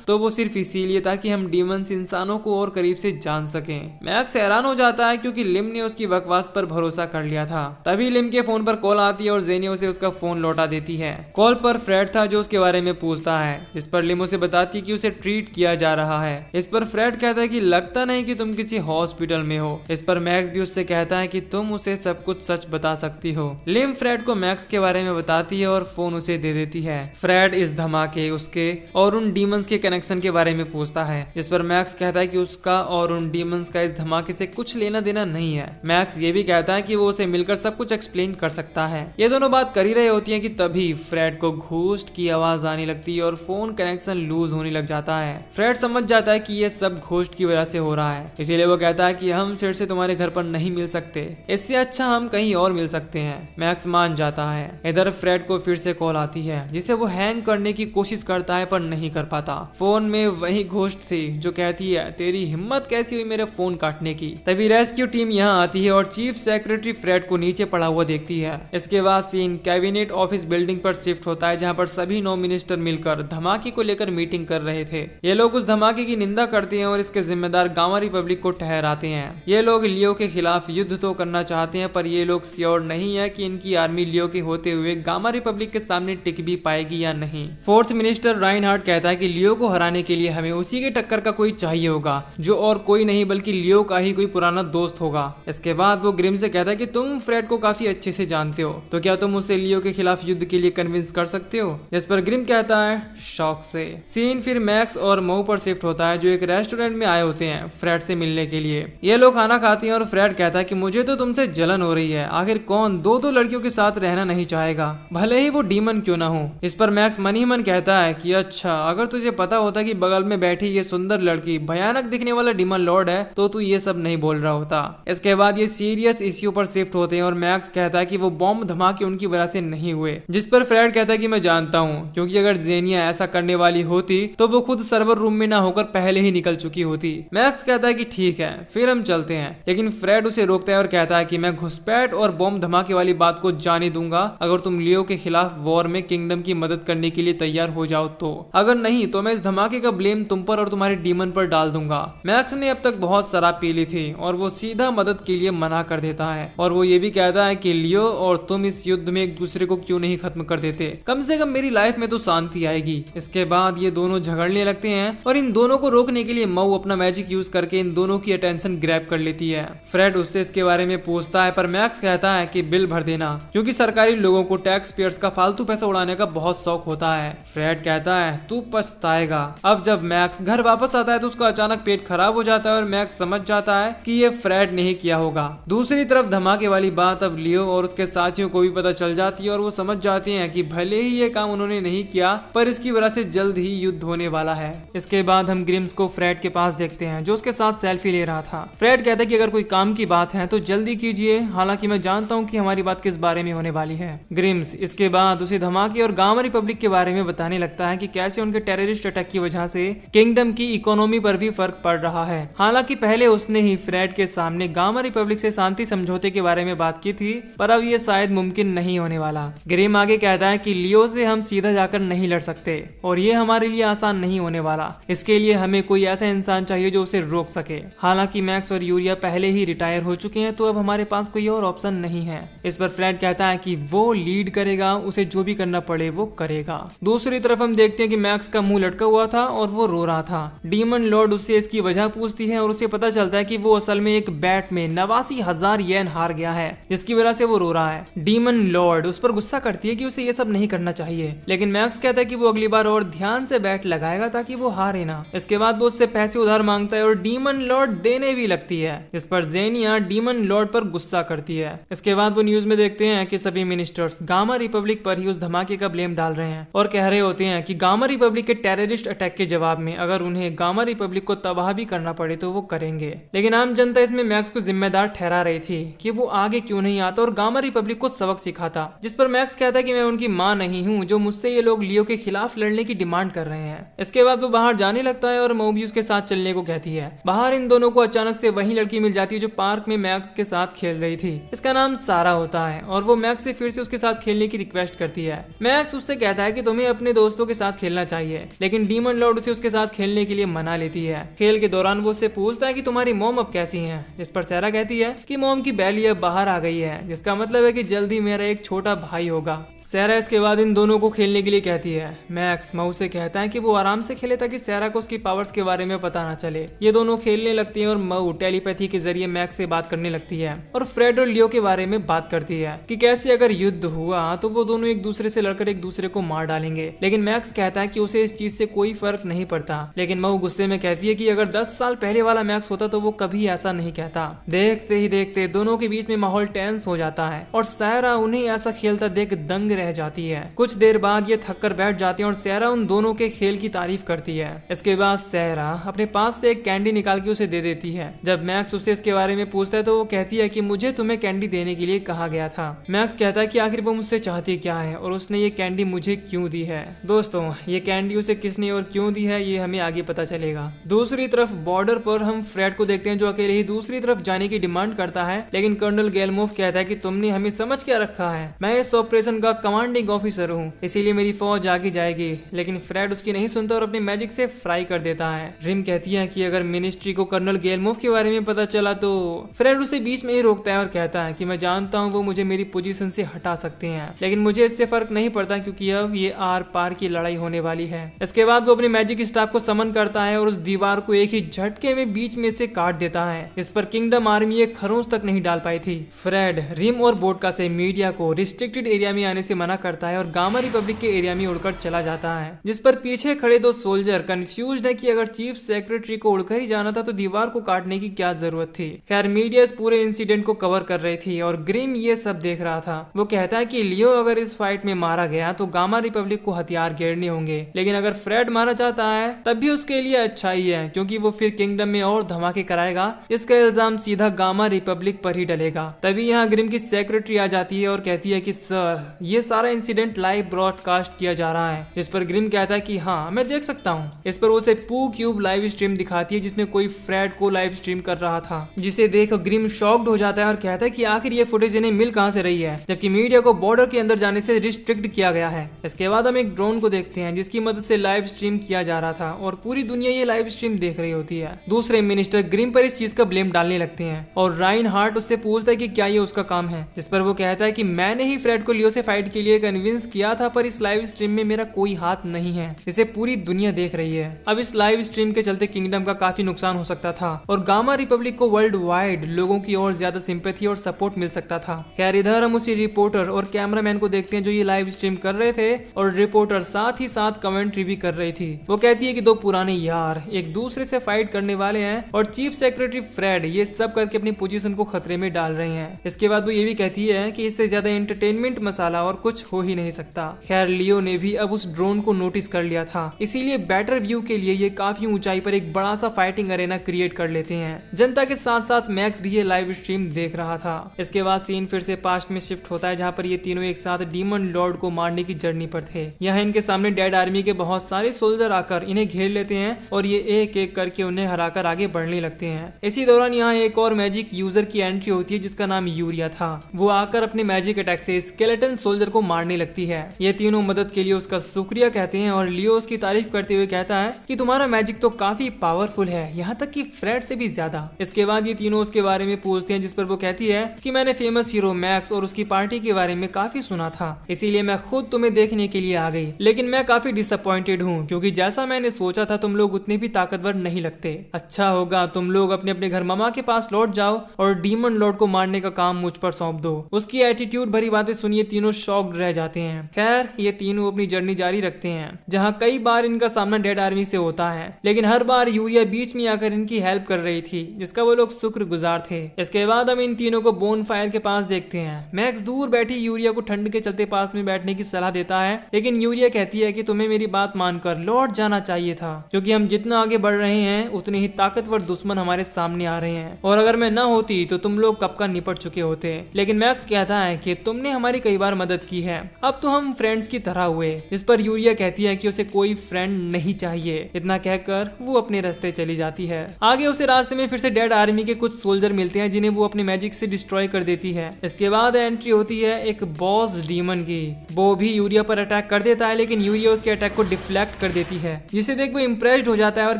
तो वो सिर्फ इसीलिए ताकि हम डीमंस इंसानों को और करीब से जान सकें। मैक्स हैरान हो जाता है क्योंकि लिम ने उसकी बकवास पर भरोसा कर लिया था। तभी लिम के फोन पर कॉल आती है और जेनिया उसे उसका फोन लौटा देती है। कॉल पर फ्रेड था जो उसके बारे में पूछता है, जिस पर लिम उसे बताती है कि उसे ट्रीट किया जा रहा है। इस पर फ्रेड कहता है कि लगता नहीं कि तुम किसी हॉस्पिटल में हो। इस पर मैक्स भी उससे कहता है कि तुम उसे सब कुछ सच बता सकती हो। लिम फ्रेड को मैक्स के बारे में बताती है और फोन उसे दे देती है। फ्रेड इस धमाके उसके और उन डीमंस के कनेक्शन के बारे में पूछता है, जिस पर मैक्स कहता है कि उसका और उन डीमंस का इस धमाके से कुछ लेना देना नहीं है। मैक्स ये भी कहता है कि वो उसे मिलकर सब कुछ एक्सप्लेन कर सकता है। ये दोनों बात कर ही रही होती हैं कि तभी फ्रेड को घोस्ट की आवाज आने लगती है और फोन कनेक्शन लूज होने लग जाता है। फ्रेड समझ जाता है कि ये सब घोस्ट की वजह से हो रहा है, इसीलिए वो कहता है कि हम फिर से तुम्हारे घर पर नहीं मिल सकते, इससे अच्छा हम कहीं और मिल सकते हैं। मैक्स मान जाता है। इधर फ्रेड को फिर से कॉल आती है जिसे वो हैंग करने की कोशिश करता है पर नहीं कर पाता। फोन में वही घोस्ट थी जो कहती है तेरी हिम्मत कैसी हुई मेरे फोन काटने की। तभी रेस्क्यू टीम यहाँ आती है और चीफ सेक्रेटरी फ्रेड को नीचे पड़ा हुआ देखती है। इसके बाद सीन कैबिनेट ऑफिस बिल्डिंग पर शिफ्ट होता है जहाँ पर सभी 9 मिनिस्टर मिलकर धमाके को लेकर मीटिंग कर रहे थे। ये लोग उस धमाके की निंदा करते हैं और इसके जिम्मेदार गामा रिपब्लिक को ठहराते हैं। ये लोग लियो के खिलाफ युद्ध तो करना चाहते हैं, पर ये लोग श्योर नहीं है कि इनकी आर्मी लियो के होते हुए गामा रिपब्लिक के सामने टिक भी पाएगी या नहीं। फोर्थ मिनिस्टर राइनहार्ट कहता है कि लियो को हराने के लिए हमें उसी के टक्कर का कोई चाहिए होगा जो और कोई नहीं बल्कि लियो का ही कोई पुराना दोस्त होगा। इसके बाद वो ग्रिम से कहता है कि तुम फ्रेड को काफी अच्छे से जानते हो, तो क्या तुम उसे लियो के खिलाफ युद्ध के लिए कन्विंस कर सकते हो। इस पर ग्रिम कहता है शौक से। सीन फिर मैक्स और मऊ पर शिफ्ट होता है जो एक रेस्टोरेंट में आए होते हैं फ्रेड से मिलने के लिए। ये लोग खाना खाते हैं और फ्रेड कहता है कि मुझे तो तुमसे जलन हो रही है, आखिर कौन दो लड़कियों के साथ रहना नहीं चाहेगा, भले ही वो डीमन क्यों ना हो। इस पर मैक्स मन ही मन कहता है कि अच्छा अगर तुझे पता होता कि बगल में बैठी ये सुंदर लड़की भयानक दिखने वाला डीमन लॉर्ड है तो तू ये सब नहीं बोल रहा होता। इसके बाद ये सीरियस इश्यू पर शिफ्ट होते हैं और मैक्स कहता है कि वो बॉम्ब धमाके उनकी वजह से नहीं हुए, जिस पर फ्रेड कहता है कि मैं जानता हूँ, क्योंकि अगर जेनिया ऐसा करने वाली होती तो वो खुद सर्वर रूम में ना होकर पहले ही निकल चुकी होती। मैक्स कहता है कि ठीक है फिर हम चलते हैं, लेकिन फ्रेड उसे रोकता है और कहता है कि मैं घुसपैठ और बॉम्ब धमाके वाली बात को जाने दूंगा अगर तुम लियो लियो के खिलाफ वॉर में किंगडम की मदद करने के लिए तैयार हो जाओ, तो अगर नहीं तो मैं इस धमाके का ब्लेम तुम पर और तुम्हारे डीमन पर डाल दूंगा। मैक्स ने अब तक बहुत शराब पी ली थी और वो सीधा मदद के लिए मना कर देता है और वो ये भी कहता है कि लियो और तुम इस युद्ध में एक दूसरे को क्यों नहीं खत्म कर देते, कम से कम मेरी लाइफ में तो शांति आएगी। इसके बाद ये दोनों झगड़ने लगते हैं और इन दोनों को रोकने के लिए मऊ अपना मैजिक यूज करके इन दोनों की अटेंशन ग्रैब कर लेती है। फ्रेड उससे इसके बारे में पूछता है पर मैक्स कहता है कि बिल भर देना, क्योंकि सरकारी लोगों को टैक्स पेयर्स का फालतू पैसा उड़ाने का बहुत शौक होता है। फ्रेड कहता है तू पछताएगा। अब जब मैक्स घर वापस आता है तो उसका अचानक पेट खराब हो जाता है और मैक्स समझ जाता है कि ये फ्रेड ने ही किया होगा। दूसरी तरफ धमाके वाली बात अब लियो और उसके साथियों को भी पता चल जाती है और वो समझ जाते हैं कि भले ही ये काम उन्होंने नहीं किया पर इसकी वजह से जल्द ही युद्ध होने वाला है। इसके बाद हम ग्रिम्स को फ्रेड के पास देखते हैं जो उसके साथ सेल्फी ले रहा था। फ्रेड कहता है कि अगर कोई काम की बात है तो जल्दी कीजिए, हालांकि मैं जानता हूं कि हमारी बात किस बारे में होने वाली है। ग्रिम्स इसके बाद उसे धमाके और गामा रिपब्लिक के बारे में बताने लगता है कि कैसे उनके टेररिस्ट अटैक की वजह से किंगडम की इकोनॉमी पर भी फर्क पड़ रहा है। हालांकि पहले उसने ही फ्रेड के सामने गामा रिपब्लिक से शांति समझौते के बारे में बात की थी पर अब ये शायद मुमकिन नहीं होने वाला। ग्रिम आगे कहता है कि लियो से हम सीधा जाकर नहीं लड़ सकते और ये हमारे लिए आसान नहीं होने वाला। इसके लिए हमें कोई ऐसा इंसान चाहिए जो उसे रोक सके। हालांकि मैक्स और यूरिया पहले ही रिटायर हो चुके हैं तो अब हमारे पास कोई और ऑप्शन नहीं है। इस पर फ्रेड कहता है कि वो लीड करेगा, उसे जो भी करना पड़े वो करेगा। दूसरी तरफ हम देखते हैं कि मैक्स का मुंह लटका हुआ था और वो रो रहा था। डीमन लॉर्ड उससे इसकी वजह पूछती है और उसे पता चलता है कि वो असल में एक बैट में 89,000 येन हार गया है जिसकी वजह से वो रो रहा है। डीमन लॉर्ड उस पर गुस्सा करती है कि उसे ये सब नहीं करना चाहिए, लेकिन मैक्स कहता है कि वो अगली बार और ध्यान से बैट लगाएगा ताकि वो हारे ना। इसके बाद वो उससे पैसे उधार मांगता है और डीमन लॉर्ड देने भी लगती है। इस पर जेनिया डीमन लॉर्ड पर गुस्सा करती है। इसके बाद वो न्यूज में देखते हैं कि सभी मिनिस्टर्स गामा रिपब्लिक पर ही उस धमाके का ब्लेम डाल रहे हैं और कह रहे होते हैं कि गामा रिपब्लिक के टेररिस्ट अटैक के जवाब में अगर उन्हें गामा रिपब्लिक को तबाह भी करना पड़े तो वो करेंगे। लेकिन आम जनता इसमें मैक्स को जिम्मेदार ठहरा रही थी कि वो आगे क्यों नहीं आता और गामा रिपब्लिक को सबक सिखाता, जिस पर मैक्स कहता है कि मैं उनकी मां नहीं हूं जो मुझसे ये लोग लियो के खिलाफ लड़ने की डिमांड कर रहे हैं। इसके बाद वो बाहर जाने लगता है और मोबियस के साथ चलने को कहती है। बाहर इन दोनों को अचानक से वही लड़की मिल जाती है जो पार्क में मैक्स के साथ खेल रही थी। इसका नाम सारा होता है और वो मैक्स से फिर से उसके साथ खेलने की रिक्वेस्ट करती है। मैक्स उससे कहता है कि तुम्हें अपने दोस्तों के साथ खेलना चाहिए, लेकिन डीमन लॉर्ड उसे उसके साथ खेलने के लिए मना लेती है। खेल के दौरान वो उससे पूछता है कि तुम्हारी मॉम अब कैसी है, जिस पर सारा कहती है कि मॉम की बैली अब बाहर आ गई है, जिसका मतलब है कि जल्दी मेरा एक छोटा भाई होगा। सैरा इसके बाद इन दोनों को खेलने के लिए कहती है। मैक्स मऊ से कहता है कि वो आराम से खेले ताकि सैरा को उसकी पावर्स के बारे में पता ना चले। ये दोनों खेलने लगती हैं और मऊ टेलीपैथी के जरिए मैक्स से बात करने लगती है और फ्रेड और लियो के बारे में बात करती है कि कैसे अगर युद्ध हुआ तो वो दोनों एक दूसरे से लड़कर एक दूसरे को मार डालेंगे। लेकिन मैक्स कहता है कि उसे इस चीज से कोई फर्क नहीं पड़ता। लेकिन मऊ गुस्से में कहती है कि अगर 10 साल पहले वाला मैक्स होता तो वो कभी ऐसा नहीं कहता। देखते ही देखते दोनों के बीच में माहौल टेंस हो जाता है और सैरा उन्हें ऐसा खेलता देख दंग रह जाती है। कुछ देर बाद ये थक कर बैठ जाते हैं और सैरा उन दोनों के खेल की तारीफ करती है। इसके बाद सैरा अपने पास से एक कैंडी निकाल के उसे दे देती है। जब मैक्स उसे इसके बारे में पूछता है तो वो कहती है कि मुझे तुम्हें कैंडी देने के लिए कहा गया था। मैक्स कहता है कि आखिर वो मुझसे चाहती क्या है और उसने ये कैंडी मुझे क्यों दी है। दोस्तों ये कैंडी उसे किसने और क्यों दी है ये हमें आगे पता चलेगा। दूसरी तरफ बॉर्डर पर हम फ्रेड को देखते हैं जो अकेले ही दूसरी तरफ जाने की डिमांड करता है, लेकिन कर्नल गेलमोफ कहता है कि तुमने हमें समझ क्या रखा है, मैं इस ऑपरेशन का कमांडिंग ऑफिसर हूँ, इसीलिए मेरी फौज आगे जाएगी। लेकिन फ्रेड उसकी नहीं सुनता और अपने मैजिक से फ्राई कर देता है। रिम कहती है कि अगर मिनिस्ट्री को कर्नल गेलमोफ के बारे में पता चला तो फ्रेड उसे बीच में ही रोकता है और कहता है कि मैं जानता हूँ वो मुझे मेरी पोजीशन से हटा सकते हैं, लेकिन मुझे इससे फर्क नहीं पड़ता क्योंकि अब ये आर पार की लड़ाई होने वाली है। इसके बाद वो अपने मैजिक स्टाफ को समन करता है और उस दीवार को एक ही झटके में बीच में से काट देता है, इस पर किंगडम आर्मी एक खरोंच तक नहीं डाल पाई थी। फ्रेड रिम और बोटका से मीडिया को रिस्ट्रिक्टेड एरिया में आने से मना करता है और गामा रिपब्लिक के एरिया में उड़कर चला जाता है, जिस पर पीछे खड़े दो सोल्जर कंफ्यूज्ड है कि अगर चीफ सेक्रेटरी को उड़कर ही जाना था तो दीवार को काटने की क्या जरूरत थी। खैर मीडिया इस पूरे इंसिडेंट को कवर कर रही थी और ग्रिम ये सब देख रहा था। वो कहता है कि लियो अगर इस फाइट में मारा गया तो गामा रिपब्लिक को हथियार गिरने होंगे, लेकिन अगर फ्रेड मारा जाता है तब भी उसके लिए अच्छा ही है क्योंकि वो फिर किंगडम में और धमाके कराएगा। इसका इल्जाम सीधा गामा रिपब्लिक पर ही डलेगा। तभी यहाँ ग्रिम की सेक्रेटरी आ जाती है और कहती है कि सर ये सारा इंसिडेंट लाइव ब्रॉडकास्ट किया जा रहा है, जिस पर ग्रिम कहता है कि हाँ मैं देख सकता हूँ। इस पर उसे पू क्यूब लाइव स्ट्रीम दिखाती है जिसमें कोई फ्रेड को लाइव स्ट्रीम कर रहा था, जिसे देख ग्रिम शॉक्ड हो जाता है और कहता है कि आखिर ये फुटेज इन्हें मिल कहाँ से रही है, जबकि मीडिया को बॉर्डर बॉर्डर के अंदर जाने से रिस्ट्रिक्ट किया गया है। इसके बाद हम एक ड्रोन को देखते हैं जिसकी मदद से लाइव स्ट्रीम किया जा रहा था और पूरी दुनिया ये लाइव स्ट्रीम देख रही होती है। दूसरे मिनिस्टर ग्रिम पर इस चीज का ब्लेम डालने लगते हैं और राइन हार्ट उससे पूछता है कि क्या ये उसका काम है, जिस पर वो कहता है कि मैंने ही फ्रेड को लियो से फाइट के लिए कन्विंस किया था, पर इस लाइव स्ट्रीम में मेरा कोई हाथ नहीं है जिसे पूरी दुनिया देख रही है। अब इस लाइव स्ट्रीम के चलते किंगडम का काफी नुकसान हो सकता था और गामा रिपब्लिक को वर्ल्ड वाइड लोगों की और ज्यादा सिंपैथी और सपोर्ट मिल सकता था। खैर इधर हम उसी रिपोर्टर और कैमरामैन को देखते हैं जो ये लाइव स्ट्रीम कर रहे थे और रिपोर्टर साथ ही साथ कमेंट्री भी कर रही थी। वो कहती है कि दो पुराने यार एक दूसरे से फाइट करने वाले हैं और चीफ सेक्रेटरी फ्रेड ये सब करके अपनी पोजीशन को खतरे में डाल रहे हैं। इसके बाद वो ये भी कहती है कि इससे ज्यादा एंटरटेनमेंट मसाला और कुछ हो ही नहीं सकता। खैर लियो ने भी अब उस ड्रोन को नोटिस कर लिया था, इसीलिए बेटर व्यू के लिए ये काफी ऊंचाई पर एक बड़ा सा फाइटिंग अरेना क्रिएट कर लेते हैं। जनता के साथ साथ मैक्स भी ये लाइव स्ट्रीम देख रहा था। इसके बाद सीन फिर से पास्ट में शिफ्ट होता है जहाँ पर ये तीनों एक साथ डीमन लॉर्ड को मारने की जर्नी पर थे। यहाँ इनके सामने डेड आर्मी के बहुत सारे सोल्जर आकर इन्हें घेर लेते हैं और ये एक एक करके उन्हें हराकर आगे बढ़ने लगते हैं। इसी दौरान यहाँ एक और मैजिक यूजर की एंट्री होती है जिसका नाम यूरिया था। वो आकर अपने मैजिक अटैक से स्केलेटन सोल्जर को मारने लगती है। ये तीनों मदद के लिए उसका शुक्रिया कहते हैं और लियो उसकी तारीफ करते हुए कहता है कि तुम्हारा मैजिक तो काफी पावरफुल है, यहाँ तक कि फ्रेड से भी ज्यादा। इसके बाद ये तीनों उसके बारे में पूछते हैं जिस पर वो कहती है कि मैंने फेमस हीरो मैक्स और उसकी पार्टी के बारे में काफी सुना था, इसीलिए मैं खुद तुम्हें देखने के लिए आ गई, लेकिन मैं काफी डिसअपॉइंटेड हूँ क्योंकि जैसा मैंने सोचा था तुम लोग उतने भी ताकतवर नहीं लगते। अच्छा होगा तुम लोग अपने अपने घर मामा के पास लौट जाओ और डीमन लॉर्ड को मारने का काम मुझ पर सौंप दो। उसकी एटीट्यूड भरी बातें सुनिए तीनों शॉक्ड रह जाते हैं। खैर ये तीनों अपनी जर्नी जारी रखते हैं जहाँ कई बार इनका सामना डेड आर्मी से होता है, लेकिन हर बार यूरिया बीच में आकर इनकी हेल्प कर रही थी जिसका वो लोग शुक्रगुजार थे। इसके बाद हम इन तीनों को बोन फायर के पास देखते हैं। मैक्स दूर बैठी यूरिया को ठंड के चलते पास में बैठने की सलाह देता है, लेकिन यूरिया कहती है कि तुम्हें मेरी बात मानकर लौट जाना चाहिए था क्योंकि हम जितना आगे बढ़ रहे हैं उतने ही ताकतवर दुश्मन हमारे सामने आ रहे हैं और अगर मैं न होती तो तुम लोग कब का निपट चुके होते। लेकिन मैक्स कहता है कि तुमने हमारी कई बार मदद की है, अब तो हम फ्रेंड्स की तरह हुए। इस पर यूरिया कहती है कि उसे कोई फ्रेंड नहीं चाहिए। इतना कहकर वो अपने रास्ते चली जाती है। आगे उसे रास्ते में फिर से डेड आर्मी के कुछ सोल्जर मिलते हैं जिन्हें वो अपने मैजिक से डिस्ट्रॉय कर देती है। इसके बाद एंट्री होती है एक बॉस डीमन की। वो भी यूरिया पर अटैक कर देता है, लेकिन यूरिया उसके अटैक को डिफ्लेक्ट कर देती है, जिसे देख वो इम्प्रेस्ड हो जाता है और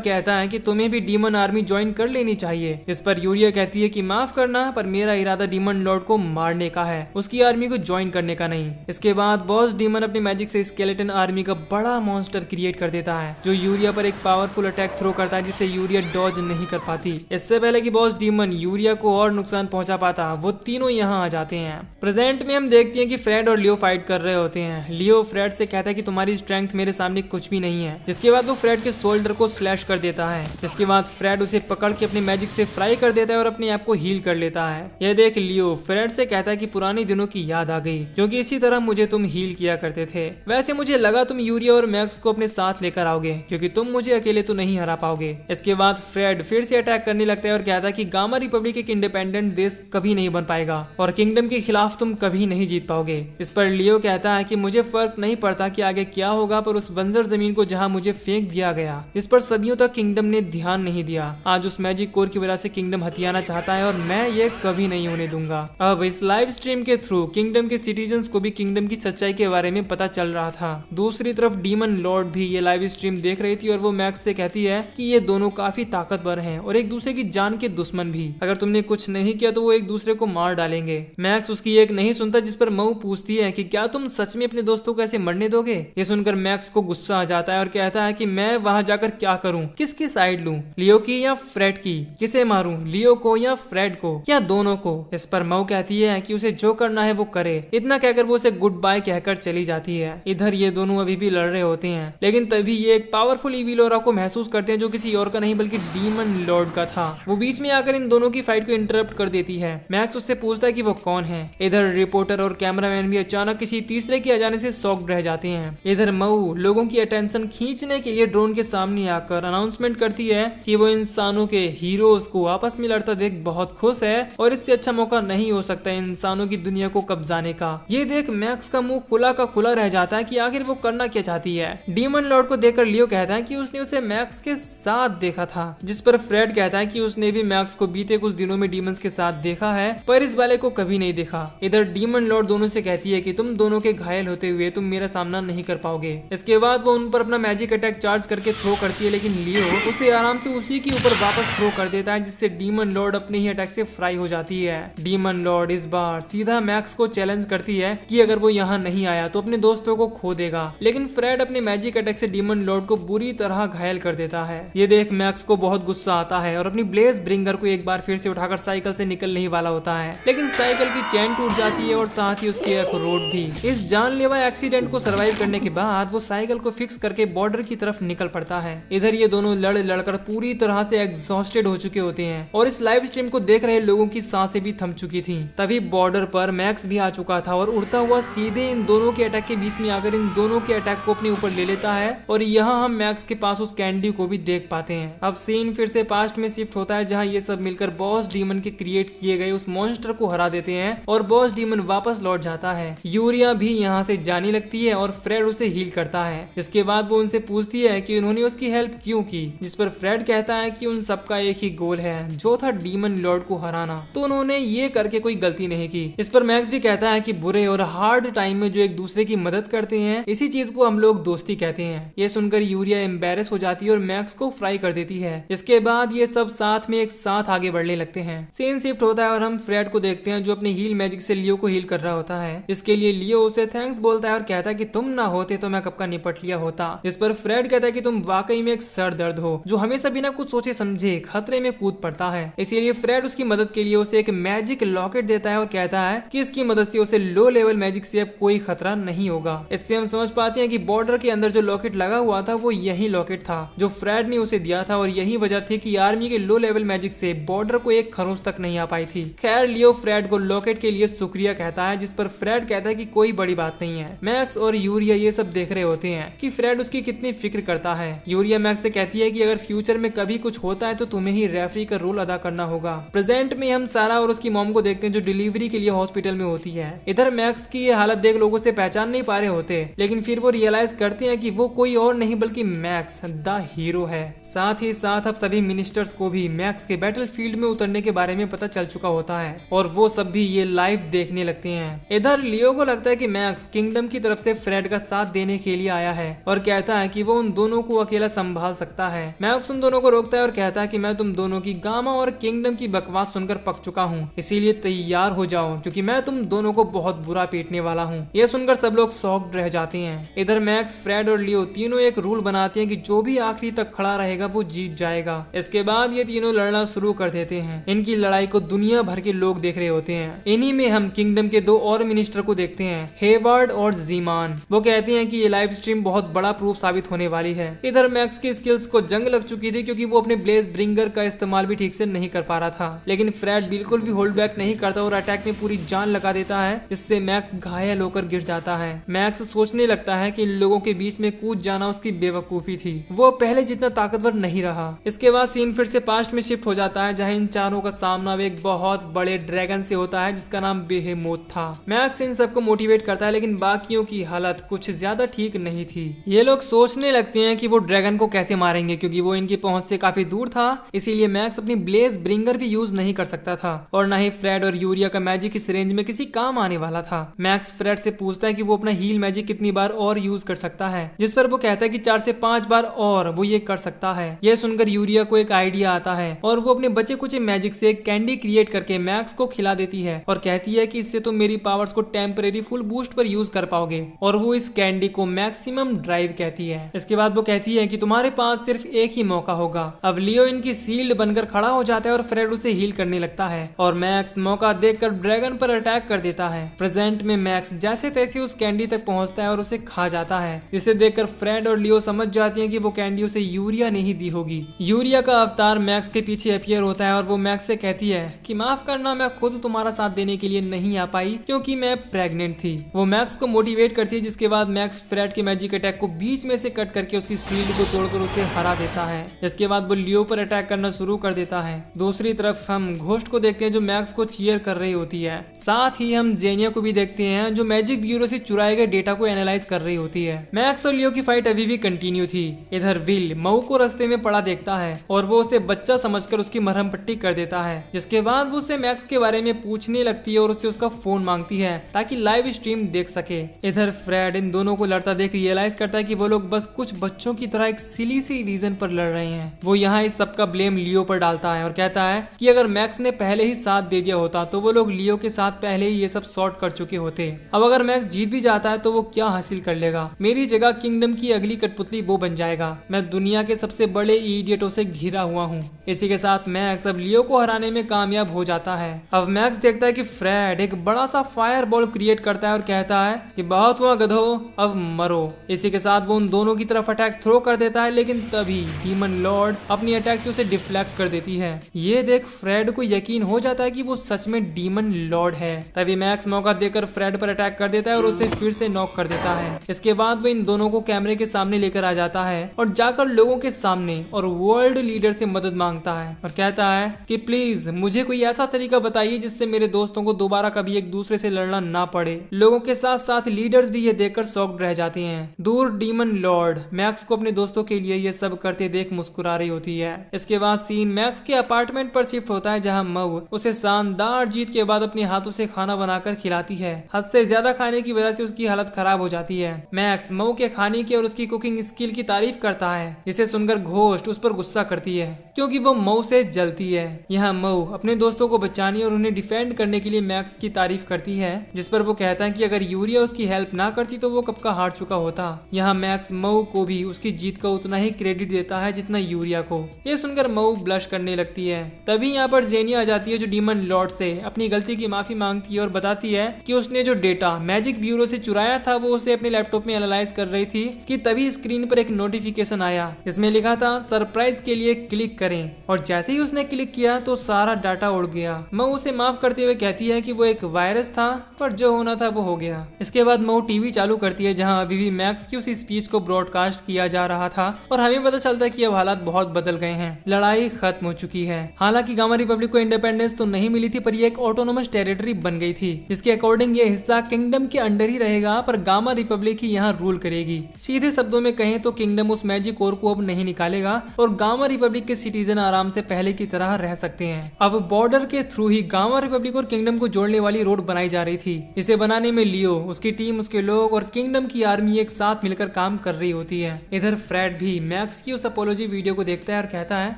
कहता है कि तुम्हें भी डीमन आर्मी ज्वाइन कर लेनी चाहिए। इस पर यूरिया कहती है कि माफ करना, पर मेरा इरादा डीमन लॉर्ड को मारने का है, उसकी आर्मी को ज्वाइन करने का नहीं। इसके बाद बॉस डीमन अपने मैजिक से स्केलेटन आर्मी का बड़ा मॉन्स्टर क्रिएट कर देता है जो यूरिया पर एक पावरफुल अटैक थ्रो करता है जिसे यूरिया डॉज नहीं कर पाती। इससे पहले कि बॉस डीमन यूरिया को और नुकसान पहुंचा पाता वो तीनों यहाँ आ जाते हैं। प्रेजेंट में हम देखते हैं कि फ्रेड और लियो फाइट कर रहे होते हैं। लियो फ्रेड से कहता है कि तुम्हारी स्ट्रेंथ मेरे सामने कुछ भी नहीं है। इसके बाद वो फ्रेड के शोल्डर को स्लैश कर देता है। इसके बाद फ्रेड उसे पकड़ के अपने मैजिक से फ्राई कर देता है और अपने आप को हील कर लेता है। यह देख लियो फ्रेड से कहता है कि पुराने दिनों की याद आ गई क्योंकि इसी तरह मुझे तुम हील किया करते थे। वैसे मुझे लगा तुम यूरिया और मैक्स को अपने साथ लेकर आओगे क्योंकि तुम मुझे अकेले तो नहीं हरा पाओगे। इसके बाद फ्रेड फिर से अटैक करने लगता है और कहता है कि गामा रिपब्लिक एक इंडिपेंडेंट देश कभी नहीं बन पाएगा और किंगडम के खिलाफ तुम कभी नहीं जीत पाओगे। इस पर लियो कहता है कि मुझे फर्क नहीं पड़ता कि आगे क्या होगा, पर उस बंजर जमीन को जहां मुझे फेंक दिया गया इस पर सदियों तक किंगडम ने ध्यान नहीं दिया। आज उस मैजिक कोर की वजह से किंगडम हथियाना चाहता है और मैं ये कभी नहीं होने दूंगा। अब इस लाइव स्ट्रीम के थ्रू किंगडम के सिटीजन्स को भी किंगडम की सच्चाई के बारे में पता चल रहा था। दूसरी तरफ डीमन लॉर्ड भी ये लाइव स्ट्रीम देख रही थी और वो मैक्स से कहती है कि ये दोनों काफी ताकतवर हैं और एक दूसरे की जान के दुश्मन भी। अगर तुमने कुछ नहीं किया तो वो एक दूसरे को मार डालेंगे। मैक्स उसकी एक नहीं सुनता, जिस पर मऊ पूछती है कि क्या तुम सच में अपने दोस्तों को ऐसे मरने दोगे। ये सुनकर मैक्स को गुस्सा आ जाता है और कहता है कि मैं वहां जाकर क्या करूं, किसकी साइड लूं, लियो की या फ्रेड की, किसे मारूं, लियो को या फ्रेड को या दोनों को। इस पर मऊ कहती है कि उसे जो करना है वो करे। इतना कहकर वो उसे गुड बाय कहकर चली जाती है। इधर ये दोनों अभी भी लड़ रहे होते हैं, लेकिन तभी ये एक पावरफुल इविल ऑरा को महसूस करते हैं जो किसी और का नहीं बल्कि डीमन लॉर्ड का था। वो बीच में आकर इन दोनों की फाइट को इंटरप्ट कर देती है। मैक्स उससे पूछता है कि वो कौन है। इधर रिपोर्टर और कैमरामैन भी अचानक किसी तीसरे के आ जाने से शॉक्ड रह जाते हैं। इधर मऊ लोगों की अटेंशन खींचने के लिए ड्रोन के सामने आकर अनाउंसमेंट करती है कि वो इंसानों के हीरोज को आपस में लड़ता देख बहुत खुश है और इससे अच्छा मौका नहीं हो सकता इंसानों की दुनिया को कब्जाने का। ये देख मैक्स का मुंह खुला का खुला रह जाता है कि आखिर वो करना क्या चाहती है। डीमन लॉर्ड को देखकर लियो कहता है कि उसने उसे मैक्स के साथ देखा था, जिस पर फ्रेड कहता है कि उसने भी मैक्स को बीते कुछ दिनों में डीमंस के साथ देखा है पर इस वाले को कभी नहीं देखा। इधर डीमन लॉर्ड दोनों से कहती है कि तुम दोनों के घायल होते हुए तुम मेरा सामना नहीं कर पाओगे। इसके बाद वो उन पर अपना मैजिक अटैक चार्ज करके थ्रो करती है, लेकिन लियो उसे आराम से उसी के ऊपर वापस थ्रो कर देता है, जिससे डीमन लॉर्ड अपने ही अटैक से फ्राई हो जाती है। डीमन लॉर्ड इस बार सीधा मैक्स को चैलेंज करती है कि अगर वो यहाँ नहीं आया तो अपने दोस्तों को खो देगा, लेकिन फ्रेड अपने मैजिक अटैक से डीमन लॉर्ड को बुरी तरह घायल कर देता है। ये देख मैक्स को बहुत गुस्सा आता है और अपनी ब्लेज ब्रिंगर को एक बार फिर से उठाकर साइकिल से निकलने ही वाला होता है, लेकिन साइकिल की चेन टूट जाती है और साथ ही उसकी एक रोड भी। इस जानलेवा एक्सीडेंट को सर्वाइव करने के बाद वो साइकिल को फिक्स करके बॉर्डर की तरफ निकल पड़ता है। इधर ये दोनों लड़कर पूरी तरह से एग्जॉस्टेड हो चुके होते हैं और इस लाइव स्ट्रीम को देख रहे लोगों की सांसें भी थम चुकी थी। तभी बॉर्डर पर मैक्स भी आ चुका था और उड़ता हुआ सीधे इन दोनों के अटैक के बीच में आकर इन दोनों के अटैक को अपने ऊपर ले लेता है और यहाँ हम मैक्स के पास उस कैंडी को भी देख पाते हैं। अब सीन फिर से पास्ट में शिफ्ट होता है, जहाँ ये सब मिलकर बॉस डीमन के क्रिएट किए गए उस मॉन्स्टर को हरा देते हैं और बॉस डीमन वापस लौट जाता है। यूरिया भी यहाँ से जाने लगती है और फ्रेड उसे हील करता है। इसके बाद वो उनसे पूछती है कि उन्होंने उसकी हेल्प क्यों की, जिस पर फ्रेड कहता है कि उन सबका एक ही गोल है, जो था डीमन लॉर्ड को हराना, तो उन्होंने ये करके कोई गलती नहीं की। इस पर मैक्स भी कहता है कि बुरे और हार्ड टाइम में जो एक दूसरे की मदद करते हैं, इसी चीज को हम लोग दोस्ती कहते हैं। ये सुनकर यूरिया एम्बेरस हो जाती है और मैक्स को फ्राई कर देती है। इसके बाद ये सब साथ में एक साथ आगे बढ़ने लगते हैं। सीन शिफ्ट होता है और हम फ्रेड को देखते हैं, जो अपने हील मैजिक से लियो को हील कर रहा होता है। इसके लिए लियो उसे थैंक्स बोलता है और कहता है कि तुम ना होते तो मैं कब का निपट लिया होता। इस पर फ्रेड कहता है कि तुम वाकई में एक सर दर्द हो, जो हमेशा बिना कुछ सोचे समझे खतरे में कूद पड़ता है। इसीलिए फ्रेड उसकी मदद के लिए उसे एक मैजिक लॉकेट देता है और कहता है कि इसकी मदद से उसे लो लेवल मैजिक से अब कोई खतरा नहीं होगा। इससे हम समझ पाते हैं कि बॉर्डर के अंदर जो लॉकेट लगा हुआ था वो यही लॉकेट था जो फ्रेड ने उसे दिया था और यही वजह थी कि आर्मी के लो लेवल मैजिक से बॉर्डर को एक खरोंच तक नहीं आ पाई थी। खैर लियो फ्रेड को लॉकेट के लिए शुक्रिया कहता है, जिस पर फ्रेड कहता है कि कोई बड़ी बात नहीं है। मैक्स और यूरिया ये सब देख रहे होते हैं कि फ्रेड उसकी कितनी फिक्र करता है। यूरिया मैक्स से कहती है कि अगर फ्यूचर में कभी कुछ होता है तो तुम्हें ही रेफरी का रोल अदा करना होगा। प्रेजेंट में हम सारा और उसकी मॉम को देखते हैं, जो डिलीवरी के लिए हॉस्पिटल में होती है। इधर मैक्स की ये हालत देख लोगों से पहचान नहीं पा रहे होते, लेकिन फिर वो रियलाइज करते हैं कि वो कोई और नहीं बल्कि मैक्स द हीरो है। साथ ही साथ अब सभी मिनिस्टर्स को भी मैक्स के बैटलफील्ड में उतरने के बारे में पता चल चुका होता है और वो सब भी ये लाइव देखने लगते हैं। इधर लियो को लगता है कि मैक्स किंगडम की तरफ से फ्रेड का साथ देने के लिए आया है और कहता है कि वो उन दोनों को अकेला संभाल सकता है। मैक्स उन दोनों को रोकता है और कहता है कि मैं तुम दोनों की गामा और किंगडम की बकवास सुनकर पक चुका हूँ, इसीलिए तैयार हो जाओ क्योंकि मैं तुम दोनों को बहुत बुरा पीटने वाला हूँ। ये सुनकर सब लोग शॉक्ड रह जाते हैं। इधर मैक्स, फ्रेड और लियो तीनों एक रूल बनाते हैं कि जो भी आखिरी तक खड़ा रहेगा वो जीत जाएगा। इसके बाद ये तीनों लड़ना शुरू कर देते हैं। इनकी लड़ाई को दुनिया भर के लोग देख रहे होते हैं। इन्हीं में हम किंगडम के दो और मिनिस्टर को देखते हैं, हेवर्ड और जीमान। वो कहते हैं कि ये लाइव स्ट्रीम बहुत बड़ा प्रूफ साबित होने वाली है। इधर मैक्स की स्किल्स को जंग लग चुकी थी क्योंकि वो अपने ब्लेज ब्रिंगर का इस्तेमाल भी ठीक से नहीं कर पा रहा था, लेकिन फ्रेड बिल्कुल भी होल्ड बैक नहीं करता और अटैक में पूरी जान लगा देता है, जिससे मैक्स घायल होकर गिर जाता है। मैक्स सोचने लगता है कि इन लोगों के बीच में कूद जाना उसकी बेवकूफी थी, वो पहले जितना ताकतवर नहीं रहा। इसके बाद सीन फिर से पास्ट में शिफ्ट हो जाता है, जहां इन चारों का सामना एक बहुत बड़े ड्रैगन से होता है जिसका नाम बेहेमोथ था। मैक्स इन सबको मोटिवेट करता है, लेकिन बाकियों की हालत कुछ ज्यादा ठीक नहीं थी। ये लोग सोचने लगते हैं कि वो ड्रैगन को कैसे मारेंगे क्योंकि वो इनकी पहुंच से काफी दूर था, इसीलिए मैक्स अपनी ब्लेज ब्रिंगर भी यूज नहीं कर सकता था और न ही फ्रेड और यूरिया का मैजिक इस रेंज में किसी काम आने वाला था। मैक्स फ्रेड से पूछता है कि वो अपना हील मैजिक कितनी बार और यूज कर सकता है, जिस पर वो कहता है कि 4 से 5 बार और वो ये कर सकता है। यह सुनकर यूरिया को एक आइडिया आता है और वो अपने बचे कुछ मैजिक से एक कैंडी क्रिएट करके मैक्स को खिला देती है और कहती है कि इससे तुम मेरी पावर्स को टेम्परेरी फुल बूस्ट पर यूज कर पाओगे, और वो इस कैंडी को मैक्सिमम ड्राइव कहती है। इसके बाद वो कहती है कि तुम्हारे पास सिर्फ एक ही मौका होगा। अब लियो इनकी सील्ड बनकर खड़ा हो जाता है और फ्रेड उसे हील करने लगता है और मैक्स मौका देखकर ड्रैगन पर अटैक कर देता है। प्रेजेंट में मैक्स जैसे तैसे उस कैंडी तक पहुंचता है और उसे खा जाता है, जिसे देखकर फ्रेड और लियो समझ जाती हैं कि वो कैंडी उसे यूरिया ने ही दी होगी। यूरिया का अवतार मैक्स के पीछे अपीयर होता है और वो मैक्स से कहती है कि माफ करना, मैं खुद तुम्हारा साथ देने के लिए नहीं आ पाई क्योंकि मैं प्रेग्नेंट थी। वो मैक्स को मोटिवेट करती है, जिसके बाद मैक्स फ्रेड के मैजिक अटैक को बीच में से कट करके उसकी शील्ड को तोड़कर उसे हरा देता है। इसके बाद वो लियो पर अटैक करना शुरू कर देता है। दूसरी तरफ हम घोस्ट को देखते हैं जो मैक्स को चीयर कर रही होती है। साथ ही हम जेनिया को भी देखते हैं जो मैजिक ब्यूरो से चुराए गए डेटा को एनालाइज कर रही होती है। मैक्स और लियो की फाइट अभी भी कंटिन्यू थी। इधर विल मऊ को रास्ते में पड़ा देखता है और वो उसे बच्चा समझकर उसकी मरहम पट्टी कर देता है, जिसके बाद वो उसे मैक्स के बारे में पूछने लगती है और उससे उसका फोन मांगती है है ताकि लाइव स्ट्रीम देख सके। इधर फ्रेड इन दोनों को लड़ता देख रियलाइज करता है कि वो लोग बस कुछ बच्चों की तरह एक सिली सी रीजन पर लड़ रहे हैं। वो यहाँ इस सब का ब्लेम लियो पर डालता है और कहता है कि अगर मैक्स ने पहले ही साथ दे दिया होता तो वो लोग लियो के साथ पहले ही ये सब सॉर्ट कर चुके होते। अब अगर मैक्स जीत भी जाता है तो वो क्या हासिल कर लेगा? मेरी जगह किंगडम की अगली कठपुतली वो बन जाएगा। मैं दुनिया के सबसे बड़े इडियटों से घिरा हुआ हूँ। इसी के साथ मैक्स अब लियो को हराने में कामयाब हो जाता है। अब मैक्स देखता है कि फ्रेड एक बड़ा सा फायर बॉल क्रिएट करता है और कहता है कि बहुत हुआ गधो, अब मरो। इसी के साथ वो उन दोनों की तरफ अटैक थ्रो कर देता है, लेकिन तभी डीमन लॉर्ड अपनी अटैक से उसे डिफ्लेक्ट कर देती है। ये देख फ्रेड को यकीन हो जाता है कि वो सच में डीमन लॉर्ड है। तभी मैक्स मौका देकर फ्रेड पर अटैक कर देता है और उसे फिर से नॉक कर देता है। इसके बाद वो इन दोनों को कैमरे के सामने लेकर आ जाता है और जाकर लोगों के सामने और वर्ल्ड लीडर से मदद मांगता है और कहता है कि प्लीज मुझे कोई ऐसा तरीका बताइए जिससे मेरे दोस्तों को दोबारा कभी एक दूसरे से लड़ना ना पड़े। लोगों के साथ साथ लीडर्स भी ये देखकर शॉक्ड रह जाते हैं। दूर डीमन लॉर्ड मैक्स को अपने दोस्तों के लिए ये सब करते देख मुस्कुरा रही होती है। इसके बाद सीन मैक्स के अपार्टमेंट पर शिफ्ट होता है, जहां मऊ उसे शानदार जीत के बाद अपने हाथों से खाना बनाकर खिलाती है। हद से ज्यादा खाने की वजह से उसकी हालत खराब हो जाती है। मैक्स मऊ के खाने की और उसकी कुकिंग स्किल की तारीफ करता है। इसे सुनकर घोस्ट उस पर गुस्सा करती है क्योंकि वो मऊ से जलती है। यहाँ मऊ अपने दोस्तों को बचाने और उन्हें डिफेंड करने के लिए मैक्स की तारीफ करती है, जिस पर वो कहता है कि अगर यूरिया उसकी हेल्प ना करती तो वो कब का हार चुका होता। यहाँ मैक्स मऊ को भी उसकी जीत का उतना ही क्रेडिट देता है जितना यूरिया को। ये सुनकर मऊ ब्लश करने लगती है। तभी यहाँ पर जेनिया आ जाती है जो डीमन लॉर्ड से अपनी गलती की माफी मांगती है और बताती है कि उसने जो डेटा मैजिक ब्यूरो से चुराया था वो उसे अपने लैपटॉप में एनालाइज कर रही थी कि तभी स्क्रीन पर एक नोटिफिकेशन आया। इसमें लिखा था सरप्राइज के लिए क्लिक करें, और जैसे ही उसने क्लिक किया तो सारा डाटा उड़ गया। मऊ उसे माफ करते हुए कहती है कि वो एक वायरस था, पर जो होना था वो हो गया। इसके बाद मऊ टीवी चालू करती है जहां अभी भी मैक्स की उसी स्पीच को ब्रॉडकास्ट किया जा रहा था और हमें पता चलता है कि अब हालात बहुत बदल गए हैं। लड़ाई खत्म हो चुकी है। हालांकि गामा रिपब्लिक को इंडिपेंडेंस तो नहीं मिली थी, पर ये एक ऑटोनोमस टेरिटरी बन गई थी, जिसके अकॉर्डिंग ये हिस्सा किंगडम के अंडर ही रहेगा, पर गामा रिपब्लिक ही यहाँ रूल करेगी। सीधे शब्दों में कहें तो किंगडम उस मैजिक ओर को अब नहीं निकालेगा और गामा रिपब्लिक के सिटीजन आराम से पहले की तरह रह सकते हैं। अब बॉर्डर के थ्रू ही गामा रिपब्लिक और किंगडम को जोड़ने वाली रोड बनाई जा रही थी। इसे बनाने में लियो, उसकी टीम, उसके लोग और किंगडम की आर्मी एक साथ मिलकर काम कर रही होती है। इधर फ्रेड भी मैक्स की उस अपोलॉजी वीडियो को देखता है और कहता है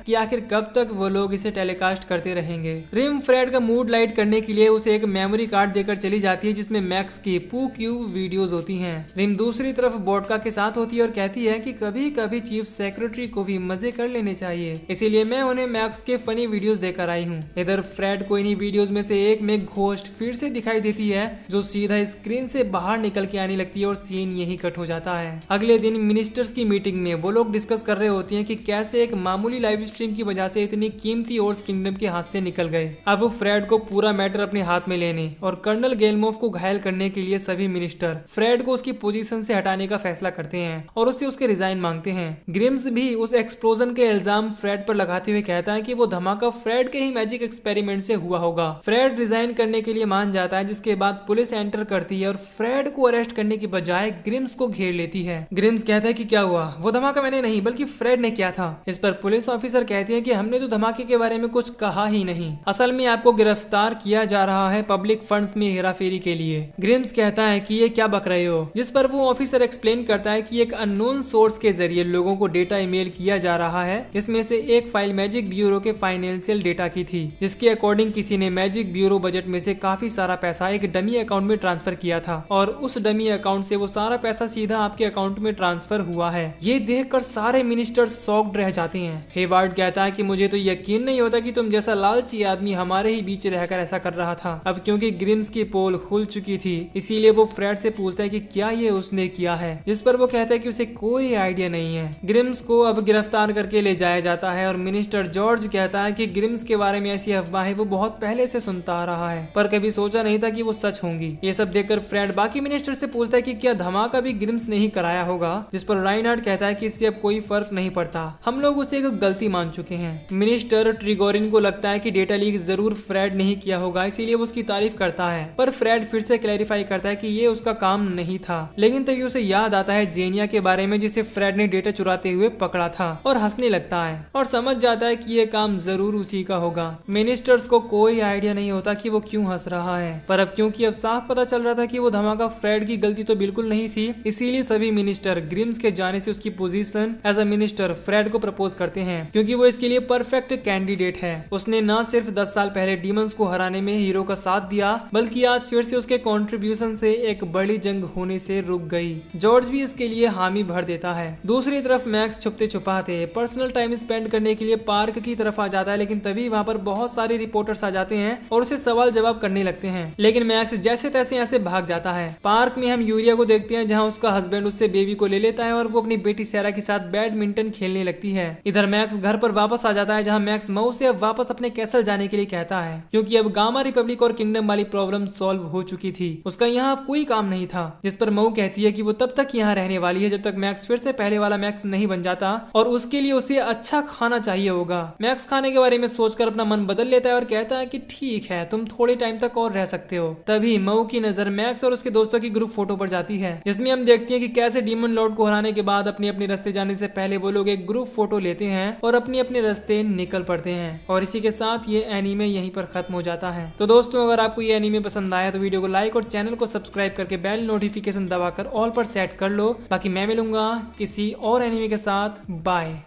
कि आखिर कब तक वो लोग इसे टेलीकास्ट करते रहेंगे। रिम फ्रेड का मूड लाइट करने के लिए उसे एक मेमोरी कार्ड देकर चली जाती है जिसमें मैक्स की पूक्यू वीडियोस होती हैं। रिम दूसरी तरफ बोडका के साथ होती है और कहती है कि कभी कभी चीफ सेक्रेटरी को भी मजे कर लेने चाहिए, इसीलिए मैं उन्हें मैक्स के फनी वीडियोस देकर आई हूँ। इधर फ्रेड को इन्हीं वीडियोस में से एक में घोस्ट फिर से दिखाई देती है जो सीधा स्क्रीन से बाहर निकल के आने लगती है और सीन यही कट हो जाता है। अगले दिन मिनिस्टर्स की मीटिंग में वो लोग डिस्कस कर रहे होती हैं कि कैसे एक मामूली लाइव स्ट्रीम की वजह से इतनी कीमती ओर्स किंगडम के हाथ से निकल गए। अब वो फ्रेड को पूरा मैटर अपने हाथ में लेने और कर्नल गेलमोफ को घायल करने के लिए सभी मिनिस्टर फ्रेड को उसकी पोजीशन से हटाने का फैसला करते हैं और उससे उसके रिजाइन मांगते हैं। ग्रिम्स भी उस एक्सप्लोजन के इल्जाम फ्रेड पर लगाते हुए कहता है कि वो धमाका फ्रेड के ही मैजिक एक्सपेरिमेंट से हुआ होगा। फ्रेड रिजाइन करने के लिए मान जाता है, जिसके बाद पुलिस एंटर करती है और फ्रेड को अरेस्ट करने की बजाय ग्रिम्स को घेर लेती है। ग्रिम्स कहता है कि क्या हुआ, वो धमाका मैंने नहीं बल्कि फ्रेड ने किया था। इस पर पुलिस ऑफिसर कहती है कि हमने तो धमाके के बारे में कुछ कहा ही नहीं, असल में आपको गिरफ्तार किया जा रहा है पब्लिक फंड्स में हेराफेरी के लिए। ग्रिम्स कहता है कि ये क्या बक रहे हो, जिस पर वो ऑफिसर एक्सप्लेन करता है कि एक अननोन सोर्स के जरिए लोगों को डेटा ईमेल किया जा रहा है। इसमें से एक फाइल मैजिक ब्यूरो के फाइनेंशियल डेटा की थी, जिसके अकॉर्डिंग किसी ने मैजिक ब्यूरो बजट में से काफी सारा पैसा एक डमी अकाउंट में ट्रांसफर किया था और उस डमी अकाउंट से वो सारा पैसा सीधा आपके अकाउंट में ट्रांसफर हुआ है। ये देखकर सारे मिनिस्टर्स शॉक्ड रह जाते हैं। हेवार्ड कहता है कि मुझे तो यकीन नहीं होता कि तुम जैसा लालची आदमी हमारे ही बीच रहकर ऐसा कर रहा था। अब क्योंकि ग्रिम्स की पोल खुल चुकी थी, इसीलिए वो फ्रेड से पूछता है कि क्या ये उसने किया है, जिस पर वो कहता है कि उसे कोई आइडिया नहीं है। ग्रिम्स को अब गिरफ्तार करके ले जाया जाता है और मिनिस्टर जॉर्ज कहता है कि ग्रिम्स के बारे में ऐसी अफवाहें वो बहुत पहले से सुनता आ रहा है, पर कभी सोचा नहीं था कि वो सच होंगी। ये सब देखकर फ्रेड बाकी मिनिस्टर से पूछता है कि क्या धमाका भी ग्रिम्स ने ही कराया होगा, जिस पर राइनहार्ड कहता है कि इससे अब कोई फर्क नहीं पड़ता, हम लोग उसे एक गलती मान चुके हैं। मिनिस्टर ट्रिगोरिन को लगता है कि डेटा लीक जरूर फ्रेड ने ही किया होगा, इसीलिए वो उसकी तारीफ करता है, पर फ्रेड फिर से क्लैरिफाई करता है कि ये उसका काम नहीं था। लेकिन तभी उसे याद आता है जेनिया के बारे में, जिसे फ्रेड ने डेटा चुराते हुए पकड़ा था, और हंसने लगता है और समझ जाता है कि ये काम जरूर उसी का होगा। मिनिस्टर्स को कोई आइडिया नहीं होता कि वो क्यों हंस रहा है, पर अब क्योंकि अब साफ पता चल रहा था कि वो धमाका फ्रेड की गलती तो बिल्कुल नहीं थी। इसीलिए सभी मिनिस्टर ग्रिम्स के जाने से उसकी position as a minister Fred को प्रपोज करते हैं, क्योंकि वो इसके लिए परफेक्ट कैंडिडेट है। उसने न सिर्फ 10 साल पहले डीमंस को हराने में हीरो का साथ दिया, बल्कि आज फिर से उसके कंट्रीब्यूशन से एक बड़ी जंग होने से रुक गई। जॉर्ज भी इसके लिए हामी भर देता है। दूसरी तरफ मैक्स छुपते छुपाते पर्सनल टाइम स्पेंड करने के लिए पार्क की तरफ आ जाता है, लेकिन तभी वहाँ पर बहुत सारे रिपोर्टर्स आ जाते हैं और उसे सवाल जवाब करने लगते हैं। लेकिन मैक्स जैसे तैसे यहाँ से भाग जाता है। पार्क में हम यूरिया को देखते हैं, जहाँ उसका हस्बैंड उससे बेबी को ले लेता है और वो अपनी बेटी सैरा के साथ बैडमिंटन खेलने लगती है। इधर मैक्स घर पर वापस आ जाता है, जहाँ मैक्स मऊ से अब वापस अपने कैसल जाने के लिए कहता है, क्योंकि अब गामा रिपब्लिक और किंगडम वाली प्रॉब्लम सॉल्व हो चुकी थी। उसका यहाँ अब कोई काम नहीं था। जिस पर मऊ कहती है कि वो तब तक यहाँ रहने वाली है जब तक मैक्स फिर से पहले वाला मैक्स नहीं बन जाता, और उसके लिए उसे अच्छा खाना चाहिए होगा। मैक्स खाने के बारे में सोचकर अपना मन बदल लेता है और कहता है कि ठीक है, तुम थोड़े टाइम तक और रह सकते हो। तभी मऊ की नजर मैक्स और उसके दोस्तों की ग्रुप फोटो पर जाती है, जिसमें हम देखते हैं कि कैसे डीमन लॉर्ड को हराने के बाद अपने अपने रास्ते जाने से पहले वो लोग एक ग्रुप फोटो लेते हैं और अपने अपने रास्ते निकल पड़ते हैं। और इसी के साथ ये एनीमे यहीं पर खत्म हो जाता है। तो दोस्तों, अगर आपको ये एनीमे पसंद आया तो वीडियो को लाइक और चैनल को सब्सक्राइब करके बेल नोटिफिकेशन दबाकर ऑल पर सेट कर लो। बाकी मैं मिलूंगा किसी और एनीमे के साथ। बाय।